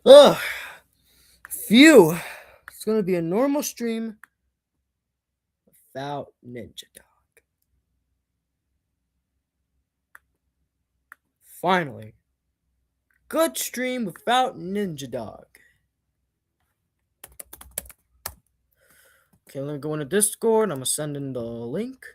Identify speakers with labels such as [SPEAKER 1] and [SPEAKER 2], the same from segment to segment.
[SPEAKER 1] Ugh, phew. It's gonna be a normal stream without Ninja Dog. Finally, good stream without Ninja Dog. Okay, let me go into Discord. I'm gonna send in the link.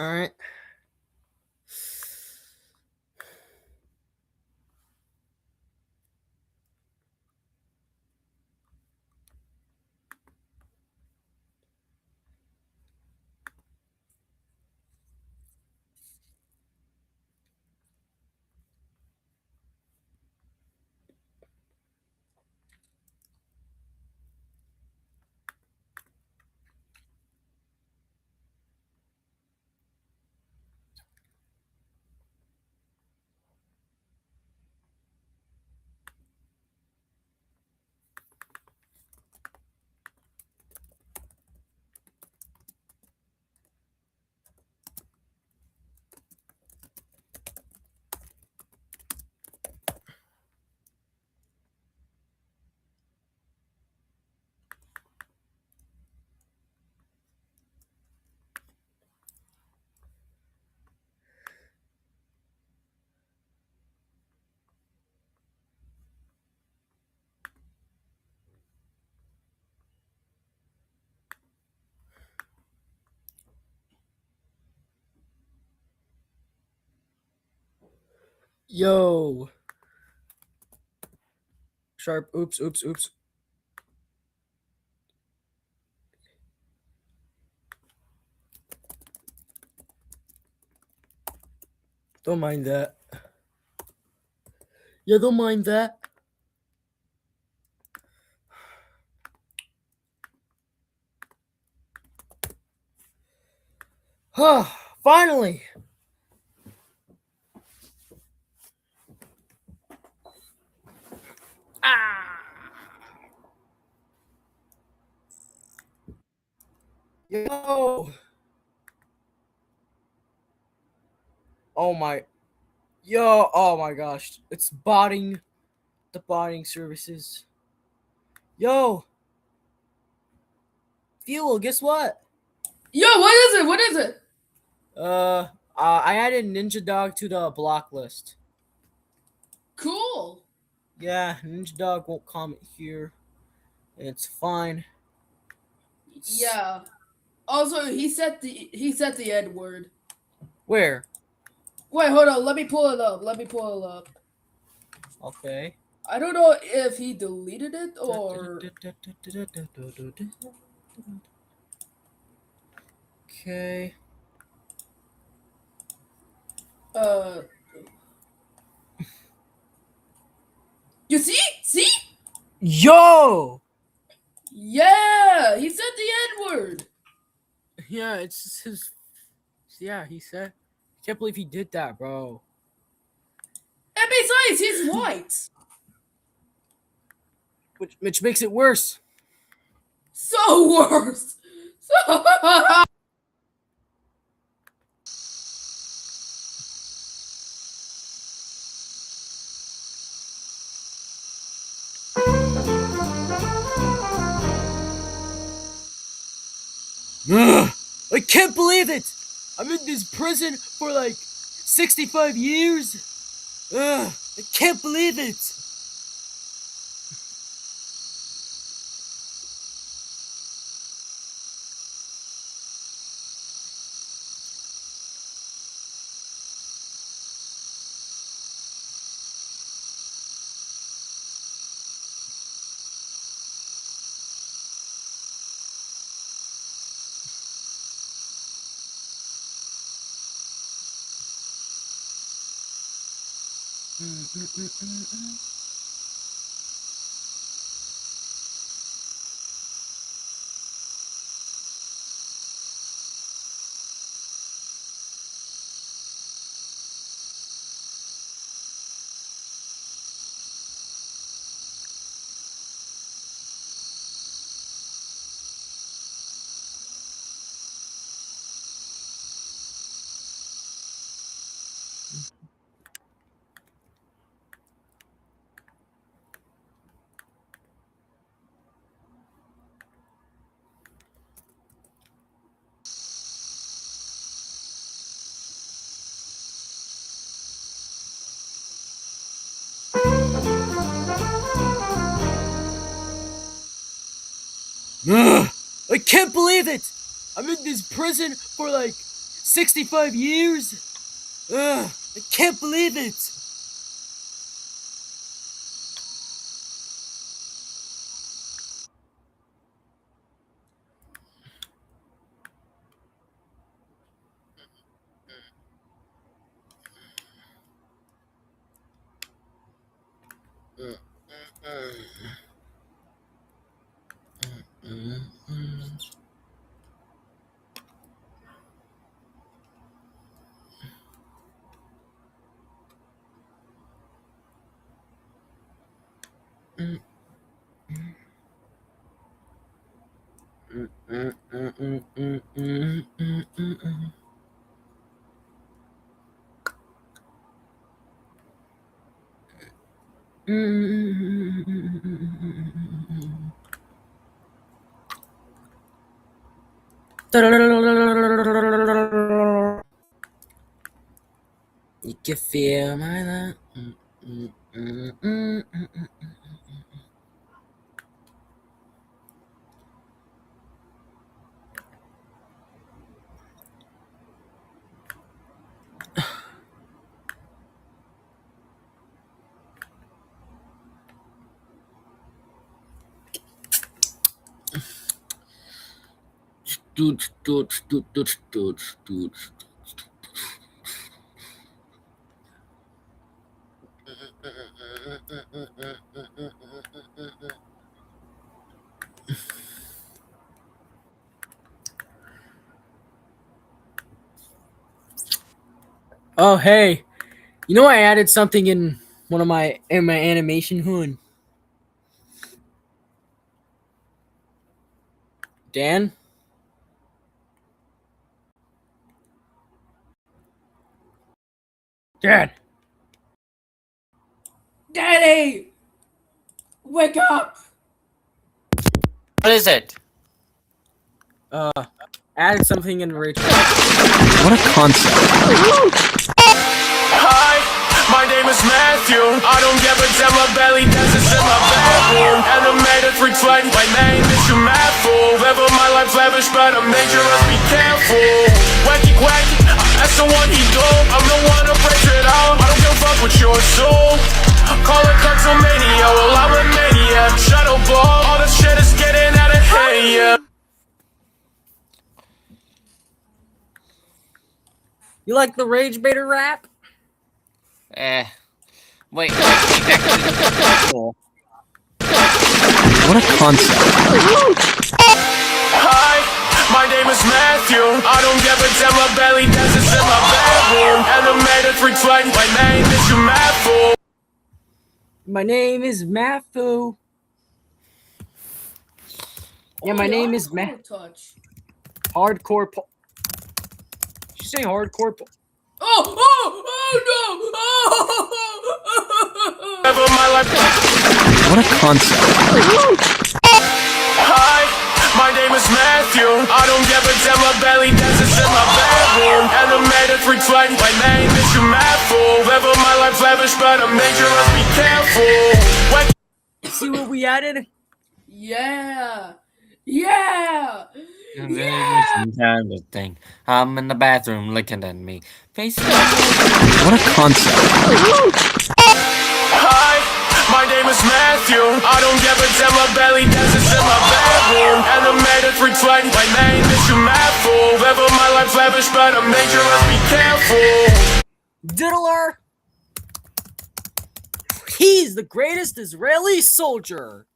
[SPEAKER 1] All right. Yo. Sharp. Oops. Don't mind that. Yeah, don't mind that. Finally. Yo. Oh my. Yo. Oh my gosh. It's botting. The botting services. Yo. Fuel. Guess what?
[SPEAKER 2] Yo, what is it? What is it?
[SPEAKER 1] I added Ninja Dog to the block list.
[SPEAKER 2] Cool.
[SPEAKER 1] Yeah, Ninja Dog won't comment here. It's fine.
[SPEAKER 2] Yeah. Also, he said the N word.
[SPEAKER 1] Where?
[SPEAKER 2] Wait, hold on. Let me pull it up.
[SPEAKER 1] Okay.
[SPEAKER 2] I don't know if he deleted it or.
[SPEAKER 1] Okay.
[SPEAKER 2] Uh. You see? See?
[SPEAKER 1] Yo!
[SPEAKER 2] Yeah, he said the N word.
[SPEAKER 1] Yeah, it's his. Yeah, he said. I can't believe he did that, bro.
[SPEAKER 2] And besides, he's white.
[SPEAKER 1] Which makes it worse.
[SPEAKER 2] So worse. So.
[SPEAKER 1] Ugh, I can't believe it! I'm in this prison for like 65 years. Ugh, I can't believe it! Ugh, I can't believe it! I'm in this prison for like 65 years. Ugh, I can't believe it! You can feel my love. Oh hey, you know I added something in my animation hoon. Dan? Dad.
[SPEAKER 2] Daddy! Wake up!
[SPEAKER 3] What is it?
[SPEAKER 1] Added something in Rachel.
[SPEAKER 3] What a concept.
[SPEAKER 4] Hi, my name is Matthew. I don't give a damn, my belly dances in my bedroom. Animated freak flight, my name is you mad fool. Living my life lavish, but I'm dangerous, be careful. Wacky quacky, that's the one he do. I'm the one to break it out. I don't give a fuck with your soul. Call it cartomania, well I'm a maniac. Shadow ball, all this shit is getting out of hand, yeah.
[SPEAKER 1] You like the Rage Baiter rap?
[SPEAKER 3] Wait. What a concept.
[SPEAKER 4] Hi, my name is Matthew. I don't give a damn, my belly dances in my bedroom. Animated freak flight, my name is you mad fool.
[SPEAKER 1] My name is Matthew. Yeah, my name is
[SPEAKER 2] Touch.
[SPEAKER 1] Hardcore. Did you say hardcore?
[SPEAKER 2] Oh no! Oh!
[SPEAKER 4] Ever my life.
[SPEAKER 3] What a concept.
[SPEAKER 4] Hi, my name is Matthew. I don't give a damn, my belly dances in my bedroom. Animated freak flight, my name is you mad fool. Living my life lavish, but I'm dangerous, be careful.
[SPEAKER 1] See what we added?
[SPEAKER 2] Yeah! Yeah!
[SPEAKER 3] Kind of thing. I'm in the bathroom looking at me. Facing. What a concept.
[SPEAKER 4] Hi, my name is Matthew. I don't give a damn, my belly dances in my bedroom. Animated freak flight, my name is you mad fool. Living my life lavish, but I'm dangerous, be careful.
[SPEAKER 1] Diddler. He's the greatest Israeli soldier.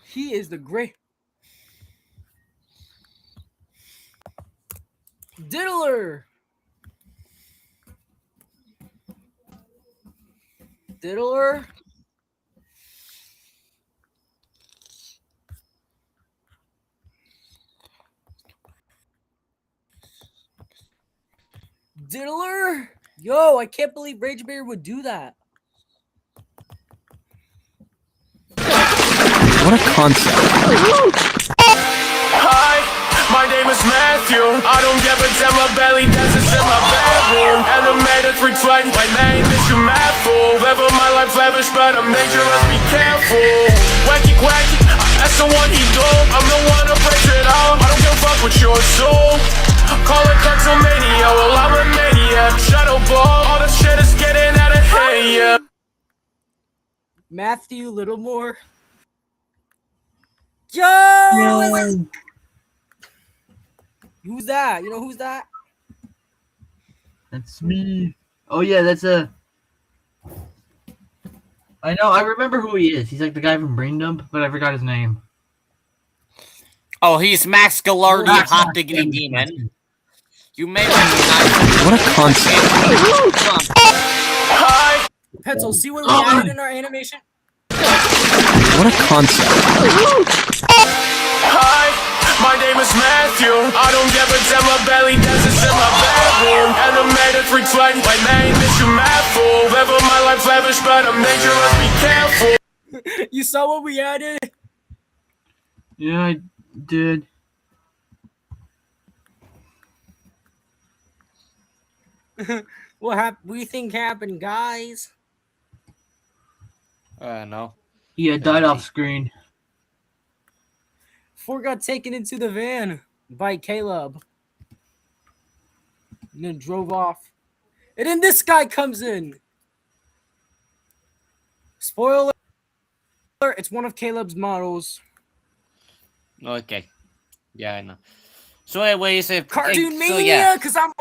[SPEAKER 1] He is the great. Diddler. Diddler. Diddler. Yo, I can't believe Ragebear would do that.
[SPEAKER 5] What a concept.
[SPEAKER 4] Hi, my name is Matthew. I don't give a damn, my belly dances in my bedroom. Animated freak flight, my name is you mad fool. Living my life lavish, but I'm dangerous, be careful. Wacky quacky, that's the one he do. I'm the one to break it out. I don't give a fuck with your soul. Call it cartomania, well I'm a maniac. Shadow ball, all the shit is getting out of hand, yeah.
[SPEAKER 1] Matthew Littlemore. Yo! Who's that? You know who's that?
[SPEAKER 6] That's me. Oh yeah, that's a. I know. I remember who he is. He's like the guy from Brain Dump, but I forgot his name.
[SPEAKER 3] Oh, he's Max Galardi,
[SPEAKER 6] Max-
[SPEAKER 3] Hot Diggity Demon. You may recognize him.
[SPEAKER 5] What a concept.
[SPEAKER 4] Hi,
[SPEAKER 1] Pencil, see what we added in our animation?
[SPEAKER 5] What a concept.
[SPEAKER 4] hi, my name is Matthew. I don't give a damn, my belly dances in my bedroom. Animated freak flight, my name is you mad fool. Living my life lavish, but I'm dangerous, be careful.
[SPEAKER 1] You saw what we added?
[SPEAKER 6] Yeah, I did.
[SPEAKER 1] What do you think happened, guys?
[SPEAKER 3] No.
[SPEAKER 6] He had died off screen.
[SPEAKER 1] Ford got taken into the van by Caleb. And then drove off. And then this guy comes in. Spoiler, it's one of Caleb's models.
[SPEAKER 3] Okay. Yeah, I know. So anyways,
[SPEAKER 1] Cartoon
[SPEAKER 3] so,
[SPEAKER 1] Mania,
[SPEAKER 3] yeah.
[SPEAKER 1] because I'm...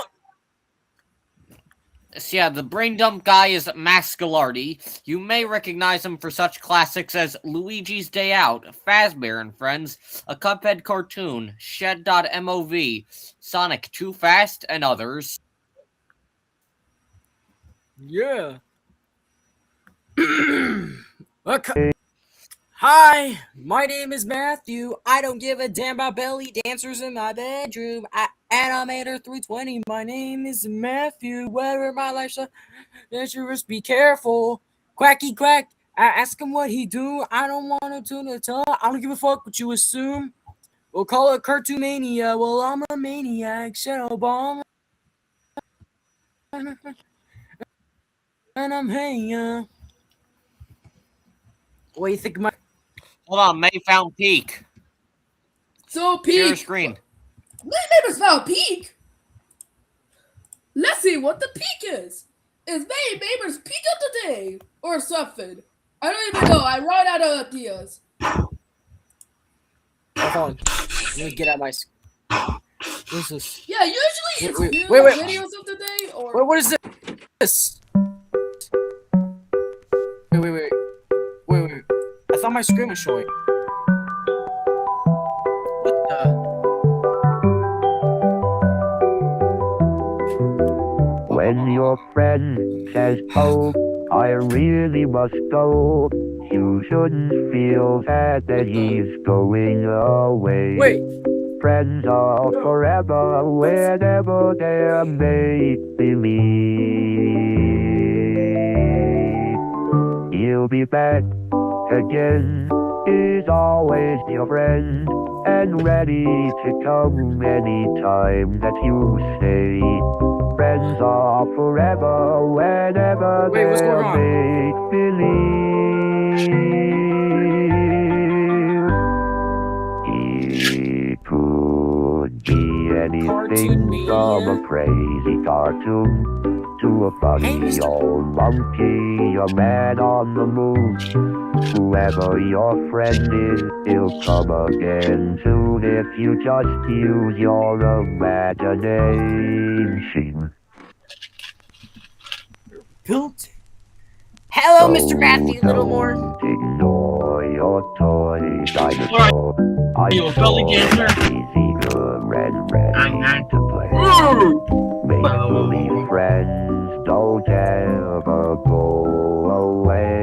[SPEAKER 3] So yeah, the brain dump guy is Max Galardi. You may recognize him for such classics as Luigi's Day Out, Fazbear and Friends, a Cuphead cartoon, Shed.mov, Sonic Too Fast, and others.
[SPEAKER 1] Yeah. Okay. Hi, my name is Matthew. I don't give a damn about belly dancers in my bedroom. Animator 320. My name is Matthew. Whether my life's dangerous, be careful. Quacky quack. I ask him what he do. I don't want him to tell. I don't give a fuck what you assume. We'll call it Cartoon Mania. Well, I'm a maniac. Shadow bomb. And I'm hanging. What do you think of my...
[SPEAKER 3] Hold on, May found Peak.
[SPEAKER 2] So
[SPEAKER 3] Share
[SPEAKER 2] peak.
[SPEAKER 3] screen.
[SPEAKER 2] Neighbors found peak. Let's see what the peak is. Is neighbors peak of the day or something? I don't even know. I run out of ideas.
[SPEAKER 1] Hold on. Let me get out my... What is this?
[SPEAKER 2] Yeah, usually it's
[SPEAKER 1] Wait,
[SPEAKER 2] new
[SPEAKER 1] wait.
[SPEAKER 2] videos of the day or
[SPEAKER 1] Wait, what is this? Wait. I thought my screen was showing. What the?
[SPEAKER 7] When your friend says, oh, I really must go, you shouldn't feel sad that he's going away.
[SPEAKER 1] Wait.
[SPEAKER 7] Friends are forever whenever they're made believe. He'll be back again. He's always your friend and ready to come anytime that you say. Friends are forever whenever
[SPEAKER 1] Wait, what's going
[SPEAKER 7] they're
[SPEAKER 1] on?
[SPEAKER 7] make believe. He could be anything
[SPEAKER 1] Cartoon
[SPEAKER 7] from
[SPEAKER 1] Mania.
[SPEAKER 7] a crazy cartoon to a funny
[SPEAKER 1] Hey, Mr.
[SPEAKER 7] old monkey, a man on the moon. Whoever your friend is, he'll come again soon if you just use your imagination.
[SPEAKER 1] built. Hello, Mr. Matthew Littlemore.
[SPEAKER 7] Don't ignore your toy dinosaur. I
[SPEAKER 6] You a belly dancer?
[SPEAKER 7] He's eager and ready to play. Make believe friends don't ever go away.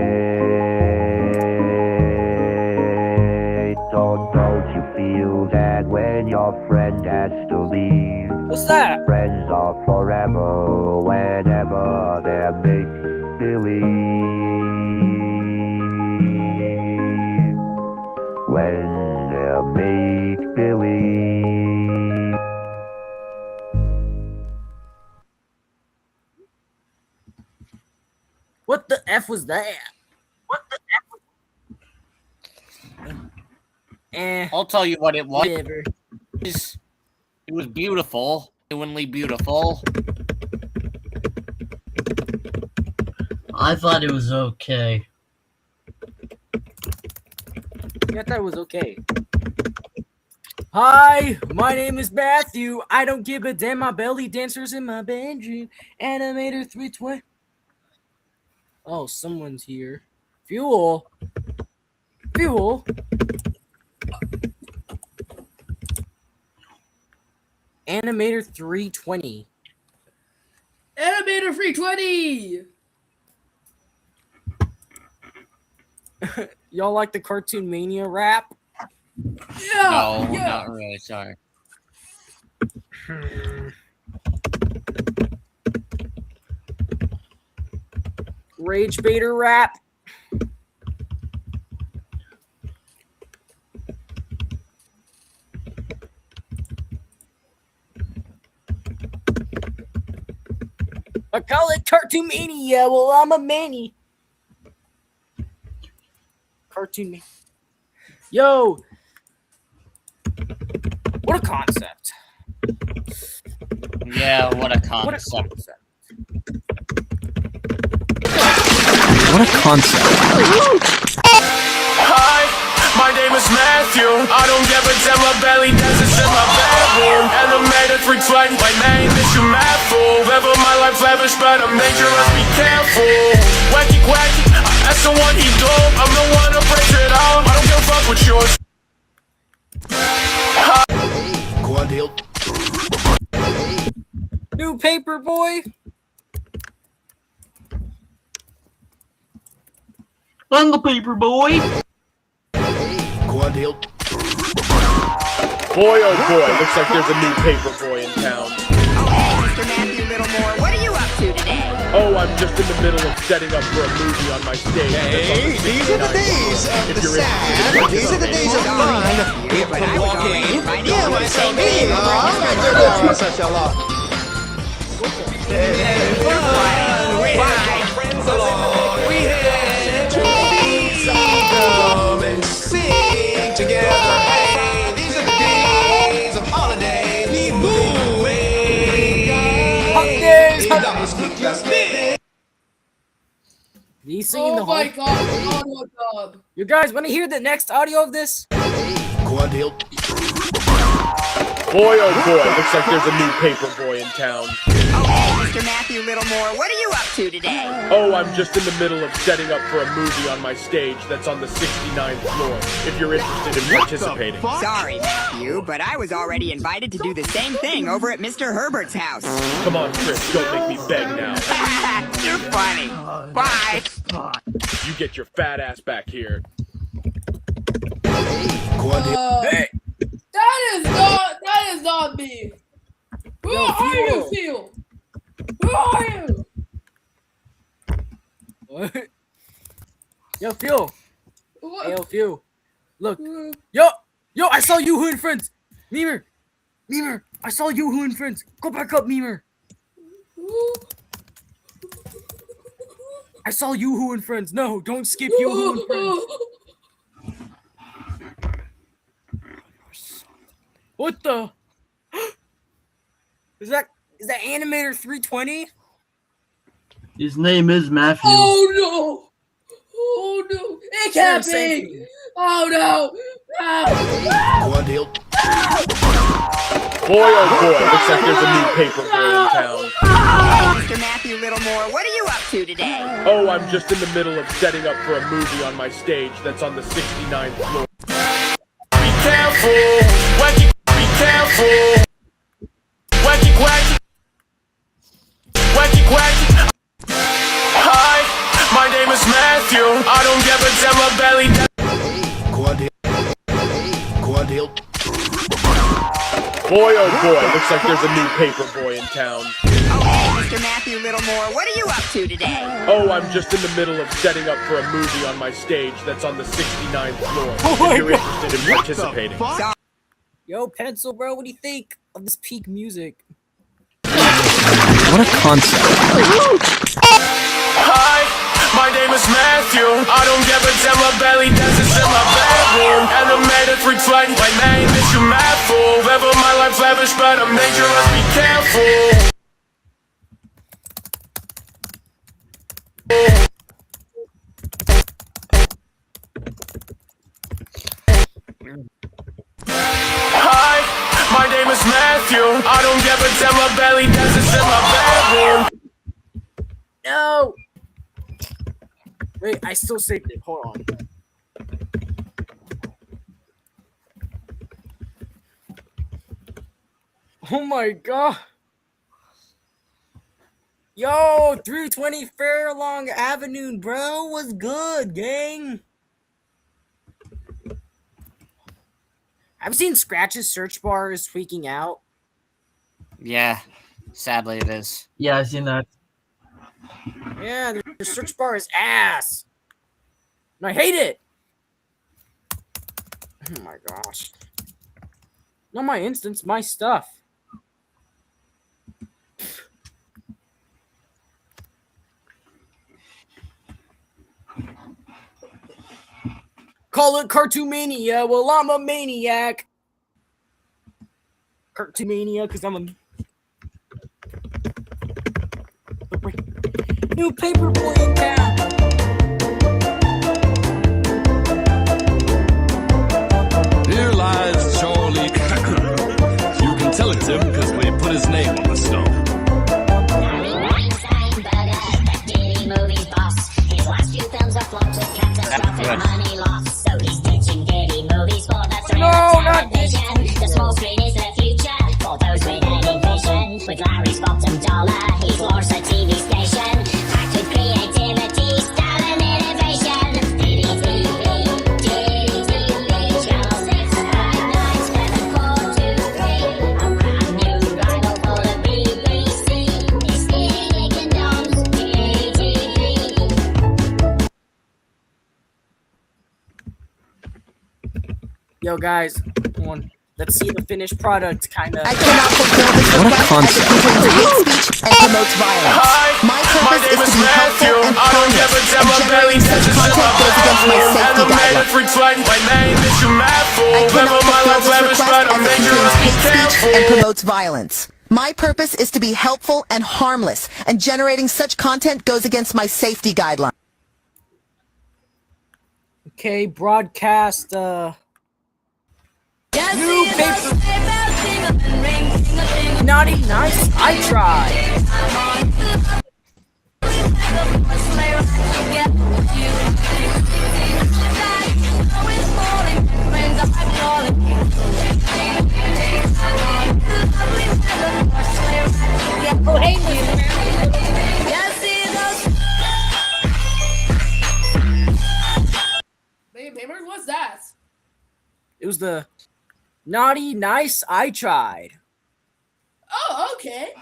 [SPEAKER 7] Don't you feel that when your friend has to leave?
[SPEAKER 1] What's that?
[SPEAKER 7] Friends are forever whenever they're make-believe. When they're make-believe.
[SPEAKER 1] What the F was that?
[SPEAKER 3] I'll tell you what it was.
[SPEAKER 1] Whatever.
[SPEAKER 3] It was beautiful. Genuinely beautiful.
[SPEAKER 6] I thought it was okay.
[SPEAKER 1] Yeah, I thought it was okay. Hi, my name is Matthew. I don't give a damn. My belly dancers in my bedroom. Animator 320. Oh, someone's here. Fuel. Fuel. Animator 320.
[SPEAKER 2] Animator 320.
[SPEAKER 1] Y'all like the Cartoon Mania rap?
[SPEAKER 2] Yeah.
[SPEAKER 3] No,
[SPEAKER 2] yeah.
[SPEAKER 3] not really. Sorry.
[SPEAKER 1] Rage Baiter rap. I call it Cartoon Mania. Well, I'm a mani. Cartoon Mania. Yo. What a concept.
[SPEAKER 3] Yeah, what a
[SPEAKER 1] What a
[SPEAKER 3] concept.
[SPEAKER 1] concept.
[SPEAKER 5] What a concept.
[SPEAKER 4] Hi, my name is Matthew. I don't give a damn, my belly dances in my bedroom. Animated freak flight, my name is you mad fool. Live my life lavish, but I'm dangerous, be careful. Wacky quacky, that's the one he do. I'm the one to break it all. I don't give a fuck with yours.
[SPEAKER 1] New paper boy.
[SPEAKER 6] I'm the paper boy.
[SPEAKER 4] Boy, oh boy, looks like there's a new paper boy in town.
[SPEAKER 8] Mr. Matthew Littlemore, what are you up to today?
[SPEAKER 4] Oh, I'm just in the middle of setting up for a movie on my stage.
[SPEAKER 9] Hey, these are the days of the sad. These are the days of fun. People walking. Yeah, when I say me, oh, such a lot. Friends along, we head to come and sing together. Hey, these are the days of holiday. We moving.
[SPEAKER 1] He's singing the
[SPEAKER 2] Oh
[SPEAKER 1] whole.
[SPEAKER 2] my god, audio dub.
[SPEAKER 1] You guys want to hear the next audio of this?
[SPEAKER 4] Boy, oh boy, looks like there's a new paper boy in town.
[SPEAKER 8] Mr. Matthew Littlemore, what are you up to today?
[SPEAKER 4] Oh, I'm just in the middle of setting up for a movie on my stage that's on the 69th floor, if you're interested in participating.
[SPEAKER 8] Sorry, Matthew, but I was already invited to do the same thing over at Mr. Herbert's house.
[SPEAKER 4] Come on, Chris, don't make me beg now.
[SPEAKER 8] You're funny. Bye.
[SPEAKER 4] You get your fat ass back here.
[SPEAKER 1] Hey.
[SPEAKER 2] That is not me. Who
[SPEAKER 1] Yo,
[SPEAKER 2] are you,
[SPEAKER 1] Fuel.
[SPEAKER 2] Phil? Who are you?
[SPEAKER 1] What? Yo, Phil.
[SPEAKER 2] What?
[SPEAKER 1] Hey, yo, Phil. Look. Yo, I saw Yoo-Hoo and Friends. Memer, I saw Yoo-Hoo and Friends. Go back up, Memer. I saw Yoo-Hoo and Friends. No, don't skip Yoo-Hoo and Friends. What the? Is that Animator 320?
[SPEAKER 6] His name is Matthew.
[SPEAKER 2] Oh no! Oh no! It can't
[SPEAKER 1] Same
[SPEAKER 2] be!
[SPEAKER 1] thing.
[SPEAKER 2] Oh no! No!
[SPEAKER 4] Boy, oh boy, looks like there's a new paper boy in town.
[SPEAKER 8] Mr. Matthew Littlemore, what are you up to today?
[SPEAKER 4] Oh, I'm just in the middle of setting up for a movie on my stage that's on the 69th floor. Be careful, wacky, be careful. Wacky, wacky, wacky, wacky. Hi, my name is Matthew. I don't give a damn my belly. Boy, oh boy, looks like there's a new paper boy in town.
[SPEAKER 8] Oh, hey, Mr. Matthew Littlemore, what are you up to today?
[SPEAKER 4] Oh, I'm just in the middle of setting up for a movie on my stage that's on the 69th floor.
[SPEAKER 1] Oh
[SPEAKER 4] If you're interested in participating.
[SPEAKER 1] Yo, Pencil, bro, what do you think of this peak music?
[SPEAKER 5] What a concept.
[SPEAKER 4] Hi, my name is Matthew. I don't give a damn my belly dances in my bedroom. Animated freak flight, my name is you mad fool. Level my life lavish, but I'm dangerous, be careful. Hi, my name is Matthew. I don't give a damn my belly dances in my bedroom.
[SPEAKER 1] No! Wait, I still saved it. Hold on. Oh my god. Yo, 320 Fairlawn Avenue, bro. What's good, gang? I've seen Scratch's search bar is tweaking out.
[SPEAKER 3] Yeah, sadly it is.
[SPEAKER 6] Yeah, I've seen that.
[SPEAKER 1] Yeah, the search bar is ass. And I hate it. Oh my gosh. Not my instance, my stuff. Call it Cartoomania. Well, I'm a maniac. Cartoomania, because I'm a... New paper boy in town.
[SPEAKER 10] Here lies Charlie Cracker. You can tell it's him because we put his name on the stone.
[SPEAKER 1] No, not this.
[SPEAKER 11] The small screen is the future for those with any vision. With Larry's bottom dollar, he floors a TV station. Packed with creativity, style and innovation. Channel 6, 5, 9, 7, 4, 2, 3. A brand new rival for the BBC. It's Nick and Dom's PATV.
[SPEAKER 1] Yo, guys, come on. Let's see the finished product, kind of.
[SPEAKER 12] I cannot fulfill this
[SPEAKER 5] What a
[SPEAKER 12] request as it
[SPEAKER 5] concept.
[SPEAKER 12] contains hate speech and promotes violence.
[SPEAKER 4] Hi,
[SPEAKER 12] My purpose
[SPEAKER 4] name
[SPEAKER 12] is to
[SPEAKER 4] is
[SPEAKER 12] be helpful
[SPEAKER 4] Matthew.
[SPEAKER 12] and
[SPEAKER 4] I don't give a
[SPEAKER 12] harmless,
[SPEAKER 4] damn
[SPEAKER 12] and
[SPEAKER 4] my belly
[SPEAKER 12] generating such
[SPEAKER 4] dances in
[SPEAKER 12] content
[SPEAKER 4] my
[SPEAKER 12] goes against my
[SPEAKER 4] bedroom.
[SPEAKER 12] safety
[SPEAKER 4] Animated
[SPEAKER 12] guidelines.
[SPEAKER 4] freak flight, my name is you mad fool.
[SPEAKER 12] I cannot
[SPEAKER 4] Level my
[SPEAKER 12] fulfill
[SPEAKER 4] life
[SPEAKER 12] this
[SPEAKER 4] lavish,
[SPEAKER 12] request
[SPEAKER 4] but
[SPEAKER 12] as
[SPEAKER 4] I'm
[SPEAKER 12] it
[SPEAKER 4] dangerous,
[SPEAKER 12] contains
[SPEAKER 4] be
[SPEAKER 12] hate speech and
[SPEAKER 4] careful.
[SPEAKER 12] promotes violence. My purpose is to be helpful and harmless, and generating such content goes against my safety guidelines.
[SPEAKER 1] Okay, broadcast, new paper. Naughty nice, I tried. Oh, hey,
[SPEAKER 2] Baby, what's that?
[SPEAKER 1] it was the naughty nice I tried.
[SPEAKER 2] Oh, okay.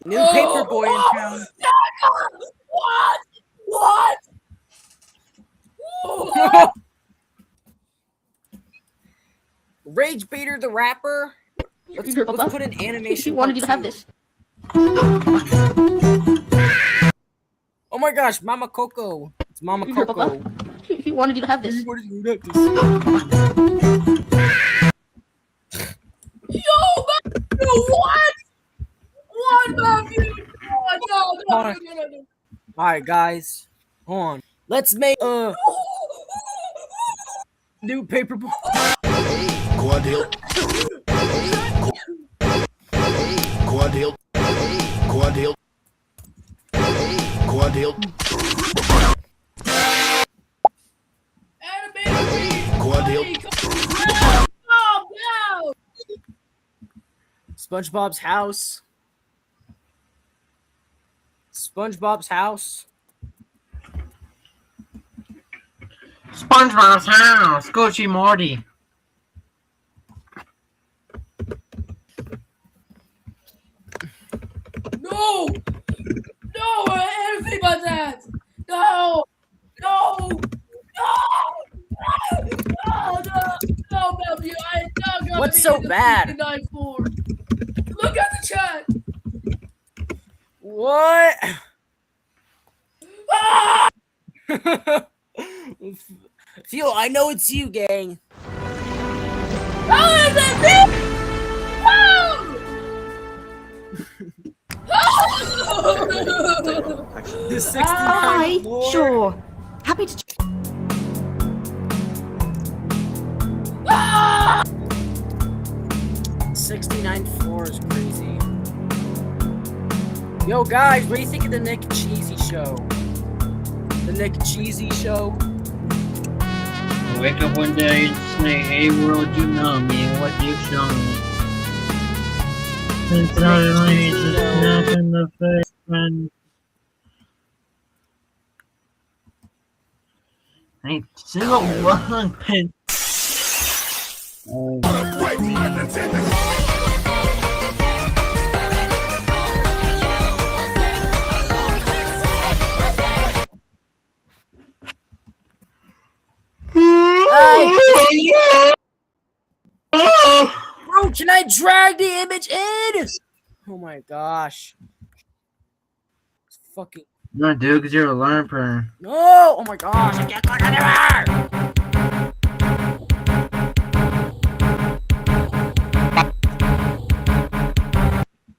[SPEAKER 1] New
[SPEAKER 2] Oh,
[SPEAKER 1] paper boy in
[SPEAKER 2] oh,
[SPEAKER 1] town.
[SPEAKER 2] What? What?
[SPEAKER 1] Rage Baiter the rapper. Let's put an animation.
[SPEAKER 11] She wanted you to have
[SPEAKER 1] part
[SPEAKER 11] this.
[SPEAKER 1] two. Oh my gosh, Mama Coco. It's Mama
[SPEAKER 11] Here,
[SPEAKER 1] Coco.
[SPEAKER 11] Papa. He wanted you to have this.
[SPEAKER 1] Yo,
[SPEAKER 2] What? What, Matthew? Oh, no, no.
[SPEAKER 1] Alright, guys. Hold on. Let's make a new paper boy.
[SPEAKER 9] Quadil. Quadil. Quadil. Quadil.
[SPEAKER 2] Calm down.
[SPEAKER 1] SpongeBob's house. SpongeBob's house.
[SPEAKER 6] SpongeBob's house. Coachy Morty.
[SPEAKER 2] No! No! Anything but that! No! No! No! No! No! No, Matthew! I'm not gonna
[SPEAKER 1] What's
[SPEAKER 2] be
[SPEAKER 1] so
[SPEAKER 2] in the
[SPEAKER 1] bad?
[SPEAKER 2] 69-4. Look at the chat!
[SPEAKER 1] What?
[SPEAKER 2] Ah!
[SPEAKER 1] Phil, I know it's you, gang.
[SPEAKER 2] How is it me?
[SPEAKER 1] The 69
[SPEAKER 13] Hi,
[SPEAKER 1] floor.
[SPEAKER 13] sure. Happy to.
[SPEAKER 1] 69 floor is crazy. Yo, guys, what do you think of the Nick Cheesy show? The Nick Cheesy show?
[SPEAKER 6] I wake up one day and say, hey world, you know me, what you've shown me. And suddenly it's a snap in the face, and ain't single one pin.
[SPEAKER 1] Bro, can I drag the image in? Oh my gosh. It's fucking
[SPEAKER 6] No, dude, because you're a learner.
[SPEAKER 1] no! Oh my gosh, I can't click anywhere!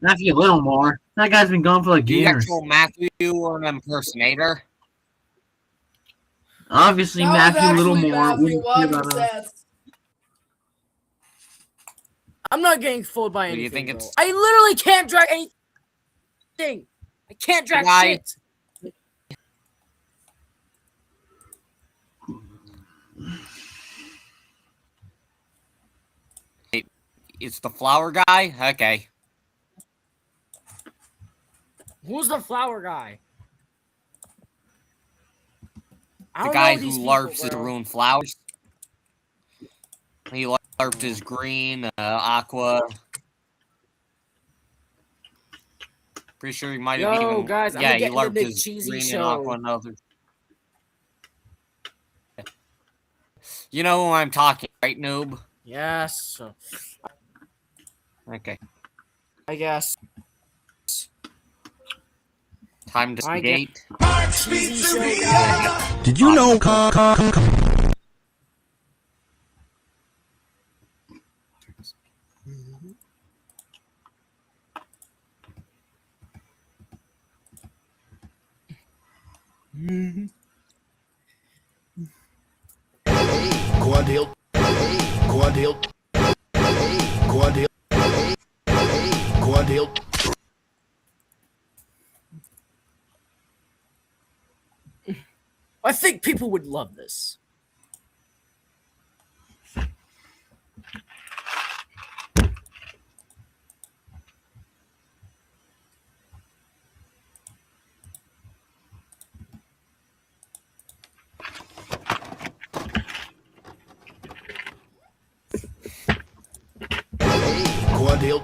[SPEAKER 6] Matthew Littlemore. That guy's been gone for like
[SPEAKER 3] The
[SPEAKER 6] years.
[SPEAKER 3] actual Matthew or an impersonator?
[SPEAKER 6] Obviously,
[SPEAKER 2] That was
[SPEAKER 6] Matthew
[SPEAKER 2] actually
[SPEAKER 6] Littlemore
[SPEAKER 2] Matthew
[SPEAKER 6] wouldn't care about us.
[SPEAKER 2] Wadsworth.
[SPEAKER 1] I'm not getting fooled by
[SPEAKER 3] Do you
[SPEAKER 1] anything.
[SPEAKER 3] think
[SPEAKER 1] bro.
[SPEAKER 3] it's-
[SPEAKER 1] I literally can't drag anything. I can't drag
[SPEAKER 3] Why?
[SPEAKER 1] shit.
[SPEAKER 3] It's the flower guy? Okay.
[SPEAKER 1] Who's the flower guy? I
[SPEAKER 3] The
[SPEAKER 1] don't
[SPEAKER 3] guy
[SPEAKER 1] know
[SPEAKER 3] who
[SPEAKER 1] these
[SPEAKER 3] LARPs
[SPEAKER 1] people,
[SPEAKER 3] his
[SPEAKER 1] bro.
[SPEAKER 3] ruined flowers. He LARPed his green, aqua. Pretty sure he might have
[SPEAKER 1] Yo,
[SPEAKER 3] even.
[SPEAKER 1] guys, I'm
[SPEAKER 3] yeah, he
[SPEAKER 1] getting the
[SPEAKER 3] LARPed
[SPEAKER 1] Nick
[SPEAKER 3] his
[SPEAKER 1] Cheesy
[SPEAKER 3] green and
[SPEAKER 1] show.
[SPEAKER 3] aqua and other. You know who I'm talking, right, noob?
[SPEAKER 1] Yes.
[SPEAKER 3] Okay.
[SPEAKER 1] I guess.
[SPEAKER 3] Time to
[SPEAKER 1] I
[SPEAKER 3] skate.
[SPEAKER 1] Cheesy show guy.
[SPEAKER 5] Did you know?
[SPEAKER 9] Quadil. Quadil. Quadil. Quadil.
[SPEAKER 1] I think people would love this.
[SPEAKER 9] Quadil.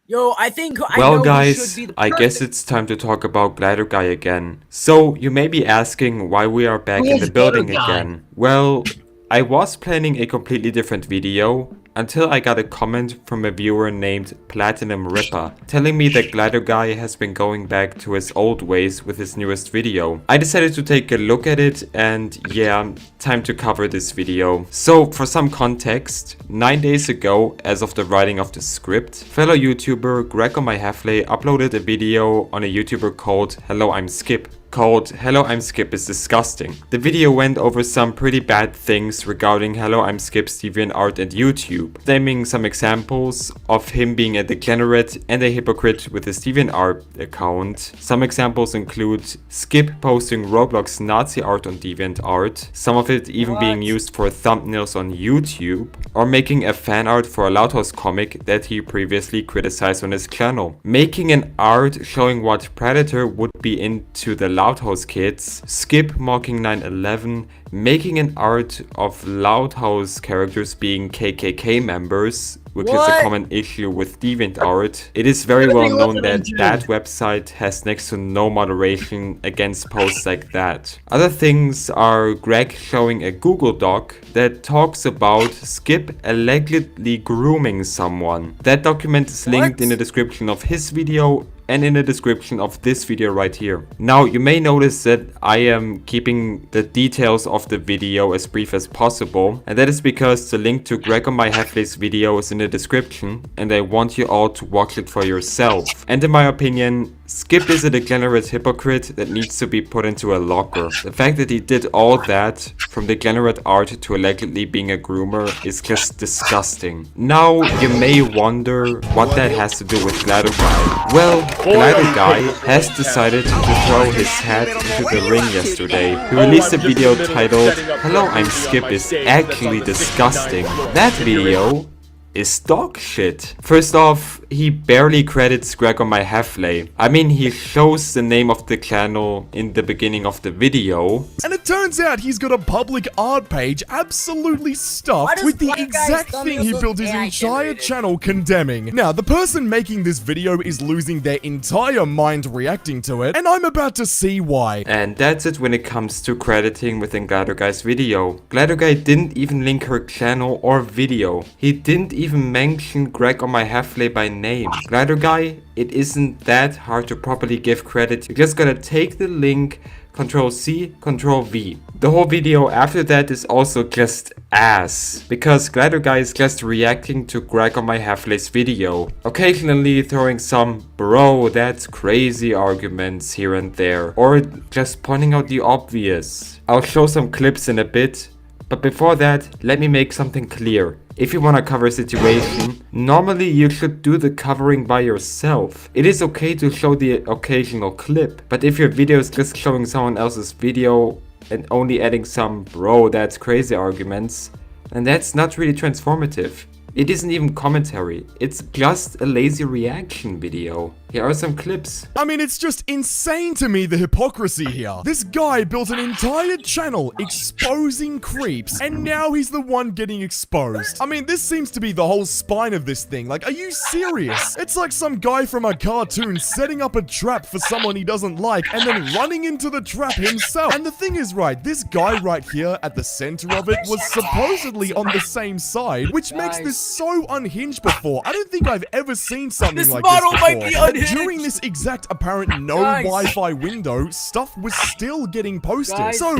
[SPEAKER 1] Yo, I think I know
[SPEAKER 5] Well,
[SPEAKER 1] who
[SPEAKER 5] guys,
[SPEAKER 1] should be the
[SPEAKER 5] I guess
[SPEAKER 1] person.
[SPEAKER 5] it's time to talk about Glider Guy again. So, you may be asking why we are back
[SPEAKER 6] Who
[SPEAKER 5] in
[SPEAKER 6] is
[SPEAKER 5] the building
[SPEAKER 6] Glider Guy?
[SPEAKER 5] again. Well, I was planning a completely different video until I got a comment from a viewer named Platinum Ripper telling me that Glider Guy has been going back to his old ways with his newest video. I decided to take a look at it and yeah, time to cover this video. So for some context, 9 days ago, as of the writing of the script, fellow YouTuber Gregor My Halfley uploaded a video on a YouTuber called Hello I'm Skip, called Hello I'm Skip is Disgusting. The video went over some pretty bad things regarding Hello I'm Skip's DeviantArt and YouTube, naming some examples of him being a degenerate and a hypocrite with his DeviantArt account. Some examples include Skip posting Roblox Nazi art on DeviantArt, some of it even being used for thumbnails on YouTube, or making a fan art for a Loud House comic that he previously criticized on his channel. Making an art showing what Predator would be into the Loud House kids, Skip mocking 9/11, making an art of Loud House characters being KKK members, which is a common issue with DeviantArt. It is very well known that that website has next to no moderation against posts like that. Other things are Greg showing a Google Doc that talks about Skip allegedly grooming someone. That document is linked in the description of his video and in the description of this video right here. Now, you may notice that I am keeping the details of the video as brief as possible, and that is because the link to Gregor My Halflay's video is in the description, and I want you all to watch it for yourself. And in my opinion, Skip is a degenerate hypocrite that needs to be put into a locker. The fact that he did all that, from degenerate art to allegedly being a groomer, is just disgusting. Now, you may wonder what that has to do with Glider Guy. Well, Glider Guy has decided to throw his hat into the ring yesterday. He released a video titled Hello I'm Skip is actually disgusting. That video is dog shit. First off, he barely credits Gregor My Halflay. I mean, he shows the name of the channel in the beginning of the video.
[SPEAKER 13] And it turns out he's got a public art page absolutely stuffed with the exact thing he built his entire channel condemning. Now, the person making this video is losing their entire mind reacting to it, and I'm about to see why.
[SPEAKER 5] And that's it when it comes to crediting within Glider Guy's video. Glider Guy didn't even link her channel or video. He didn't even mention Gregor My Halflay by name. Glider Guy, it isn't that hard to properly give credit. You just gotta take the link, Ctrl C, Ctrl V. The whole video after that is also just ass, because Glider Guy is just reacting to Gregor My Halflay's video, occasionally throwing some bro that's crazy arguments here and there, or just pointing out the obvious. I'll show some clips in a bit, but before that, let me make something clear. If you want to cover a situation, normally you should do the covering by yourself. It is okay to show the occasional clip, but if your video is just showing someone else's video and only adding some bro that's crazy arguments, then that's not really transformative. It isn't even commentary, it's just a lazy reaction video. Here are some clips.
[SPEAKER 13] I mean, it's just insane to me, the hypocrisy here. This guy built an entire channel exposing creeps, and now he's the one getting exposed. I mean, this seems to be the whole spine of this thing. Like, are you serious? It's like some guy from a cartoon setting up a trap for someone he doesn't like, and then running into the trap himself. And the thing is, right, this guy right here at the center of it was supposedly on the same side, which makes this so unhinged before. I don't think I've ever seen something like this before. But during this exact apparent no Wi-Fi window, stuff was still getting posted.
[SPEAKER 1] Guys,
[SPEAKER 13] so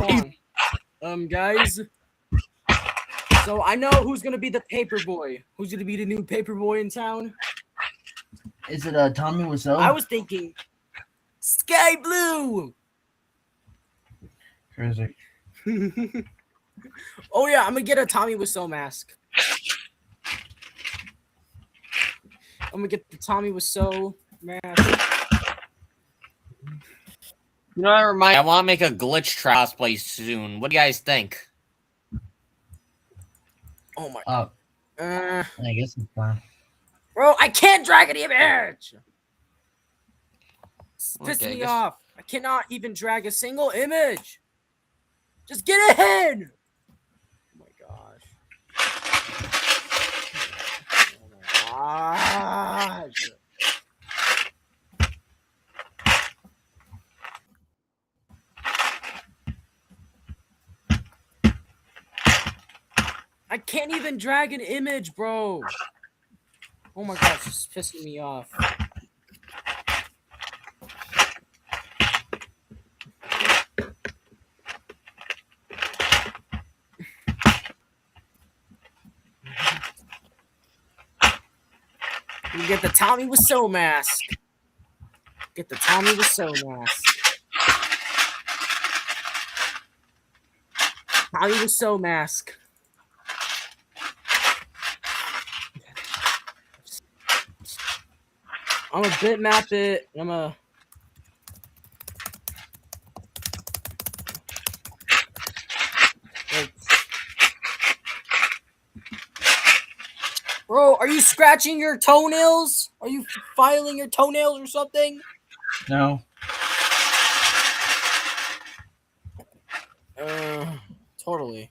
[SPEAKER 1] guys. So I know who's gonna be the paper boy. Who's gonna be the new paper boy in town?
[SPEAKER 14] Is it Tommy Wiseau?
[SPEAKER 1] I was thinking Sky Blue.
[SPEAKER 14] Crazy.
[SPEAKER 1] Oh yeah, I'm gonna get a Tommy Wiseau mask. I'm gonna get the Tommy Wiseau mask.
[SPEAKER 3] You know, I want to make a glitch cosplay soon. What do you guys think?
[SPEAKER 1] Oh my.
[SPEAKER 14] I guess it's fine.
[SPEAKER 1] Bro, I can't drag an image. It's pissing me off. I cannot even drag a single image. Just get ahead. Oh my gosh. Oh my gosh. I can't even drag an image, bro. Oh my gosh, this is pissing me off. You get the Tommy Wiseau mask. Get the Tommy Wiseau mask. Tommy Wiseau mask. I'm gonna bitmap it. I'm gonna. Bro, are you scratching your toenails? Are you filing your toenails or something?
[SPEAKER 14] No.
[SPEAKER 1] Totally.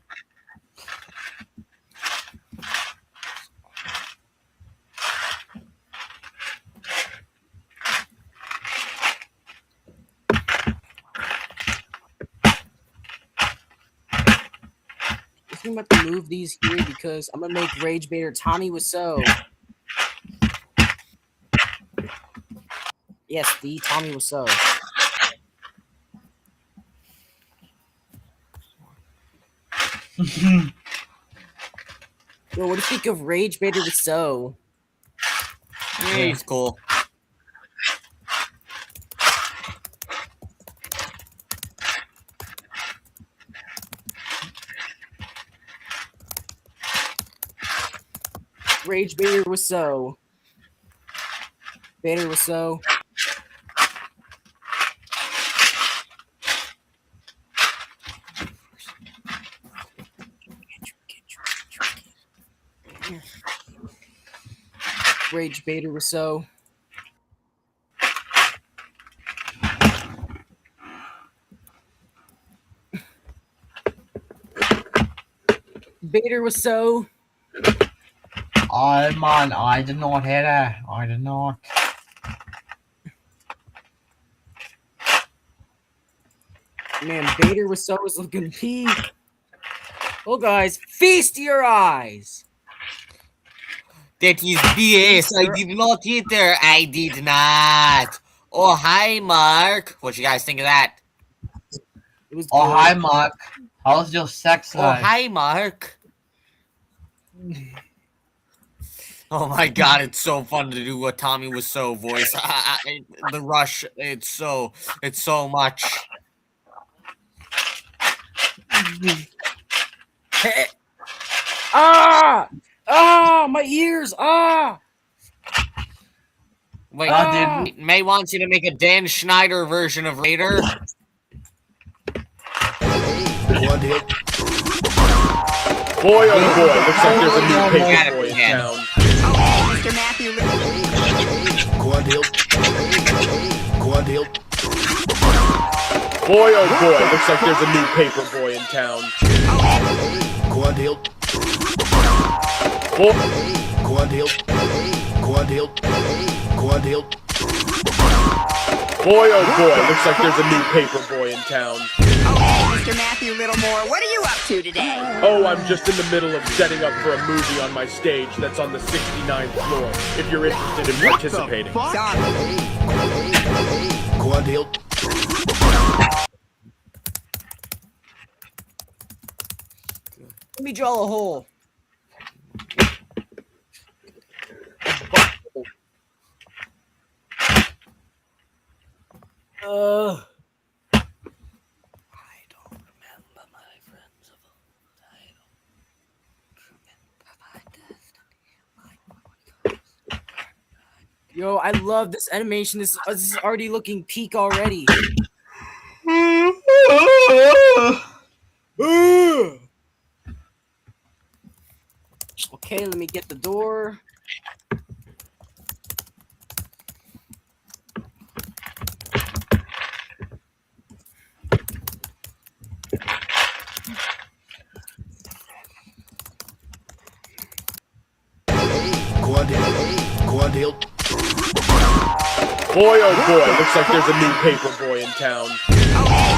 [SPEAKER 1] I think I'm about to move these here because I'm gonna make Rage Baiter Tommy Wiseau. Yes, the Tommy Wiseau. Yo, what do you think of Rage Baiter Wiseau?
[SPEAKER 3] Yeah, he's cool.
[SPEAKER 1] Rage Baiter Wiseau. Baiter Wiseau. Rage Baiter Wiseau. Baiter Wiseau.
[SPEAKER 14] Oh man, I did not hear that. I did not.
[SPEAKER 1] Man, Baiter Wiseau is looking peak. Oh, guys, feast your eyes.
[SPEAKER 3] That is BS. I did not hit her. I did not. Oh, hi, Mark. What you guys think of that?
[SPEAKER 1] It was
[SPEAKER 14] Oh
[SPEAKER 1] good.
[SPEAKER 14] hi Mark. How's your sex
[SPEAKER 3] Oh,
[SPEAKER 14] life?
[SPEAKER 3] hi, Mark. Oh my god, it's so fun to do a Tommy Wiseau voice. The rush, it's so much.
[SPEAKER 1] Ah! Ah! My ears! Ah!
[SPEAKER 3] Wait,
[SPEAKER 1] Ah!
[SPEAKER 3] May wants you to make a Dan Schneider version of Raider.
[SPEAKER 9] One hit. Boy, oh boy, looks like there's a new paperboy in town.
[SPEAKER 8] Mr. Matthew.
[SPEAKER 9] Quad hill. Quad hill. Boy, oh boy, looks like there's a new paperboy in town. Quad hill. Quad hill. Quad hill. Quad hill. Boy, oh boy, looks like there's a new paperboy in town.
[SPEAKER 8] Mr. Matthew Littlemore, what are you up to today?
[SPEAKER 9] Oh, I'm just in the middle of setting up for a movie on my stage that's on the 69th floor, if you're interested in participating.
[SPEAKER 8] Sorry.
[SPEAKER 9] Quad hill.
[SPEAKER 1] Let me draw a hole. Yo, I love this animation. This is already looking peak already. Okay, let me get the door.
[SPEAKER 9] Quad hill. Quad hill. Boy, oh boy, looks like there's a new paperboy in town.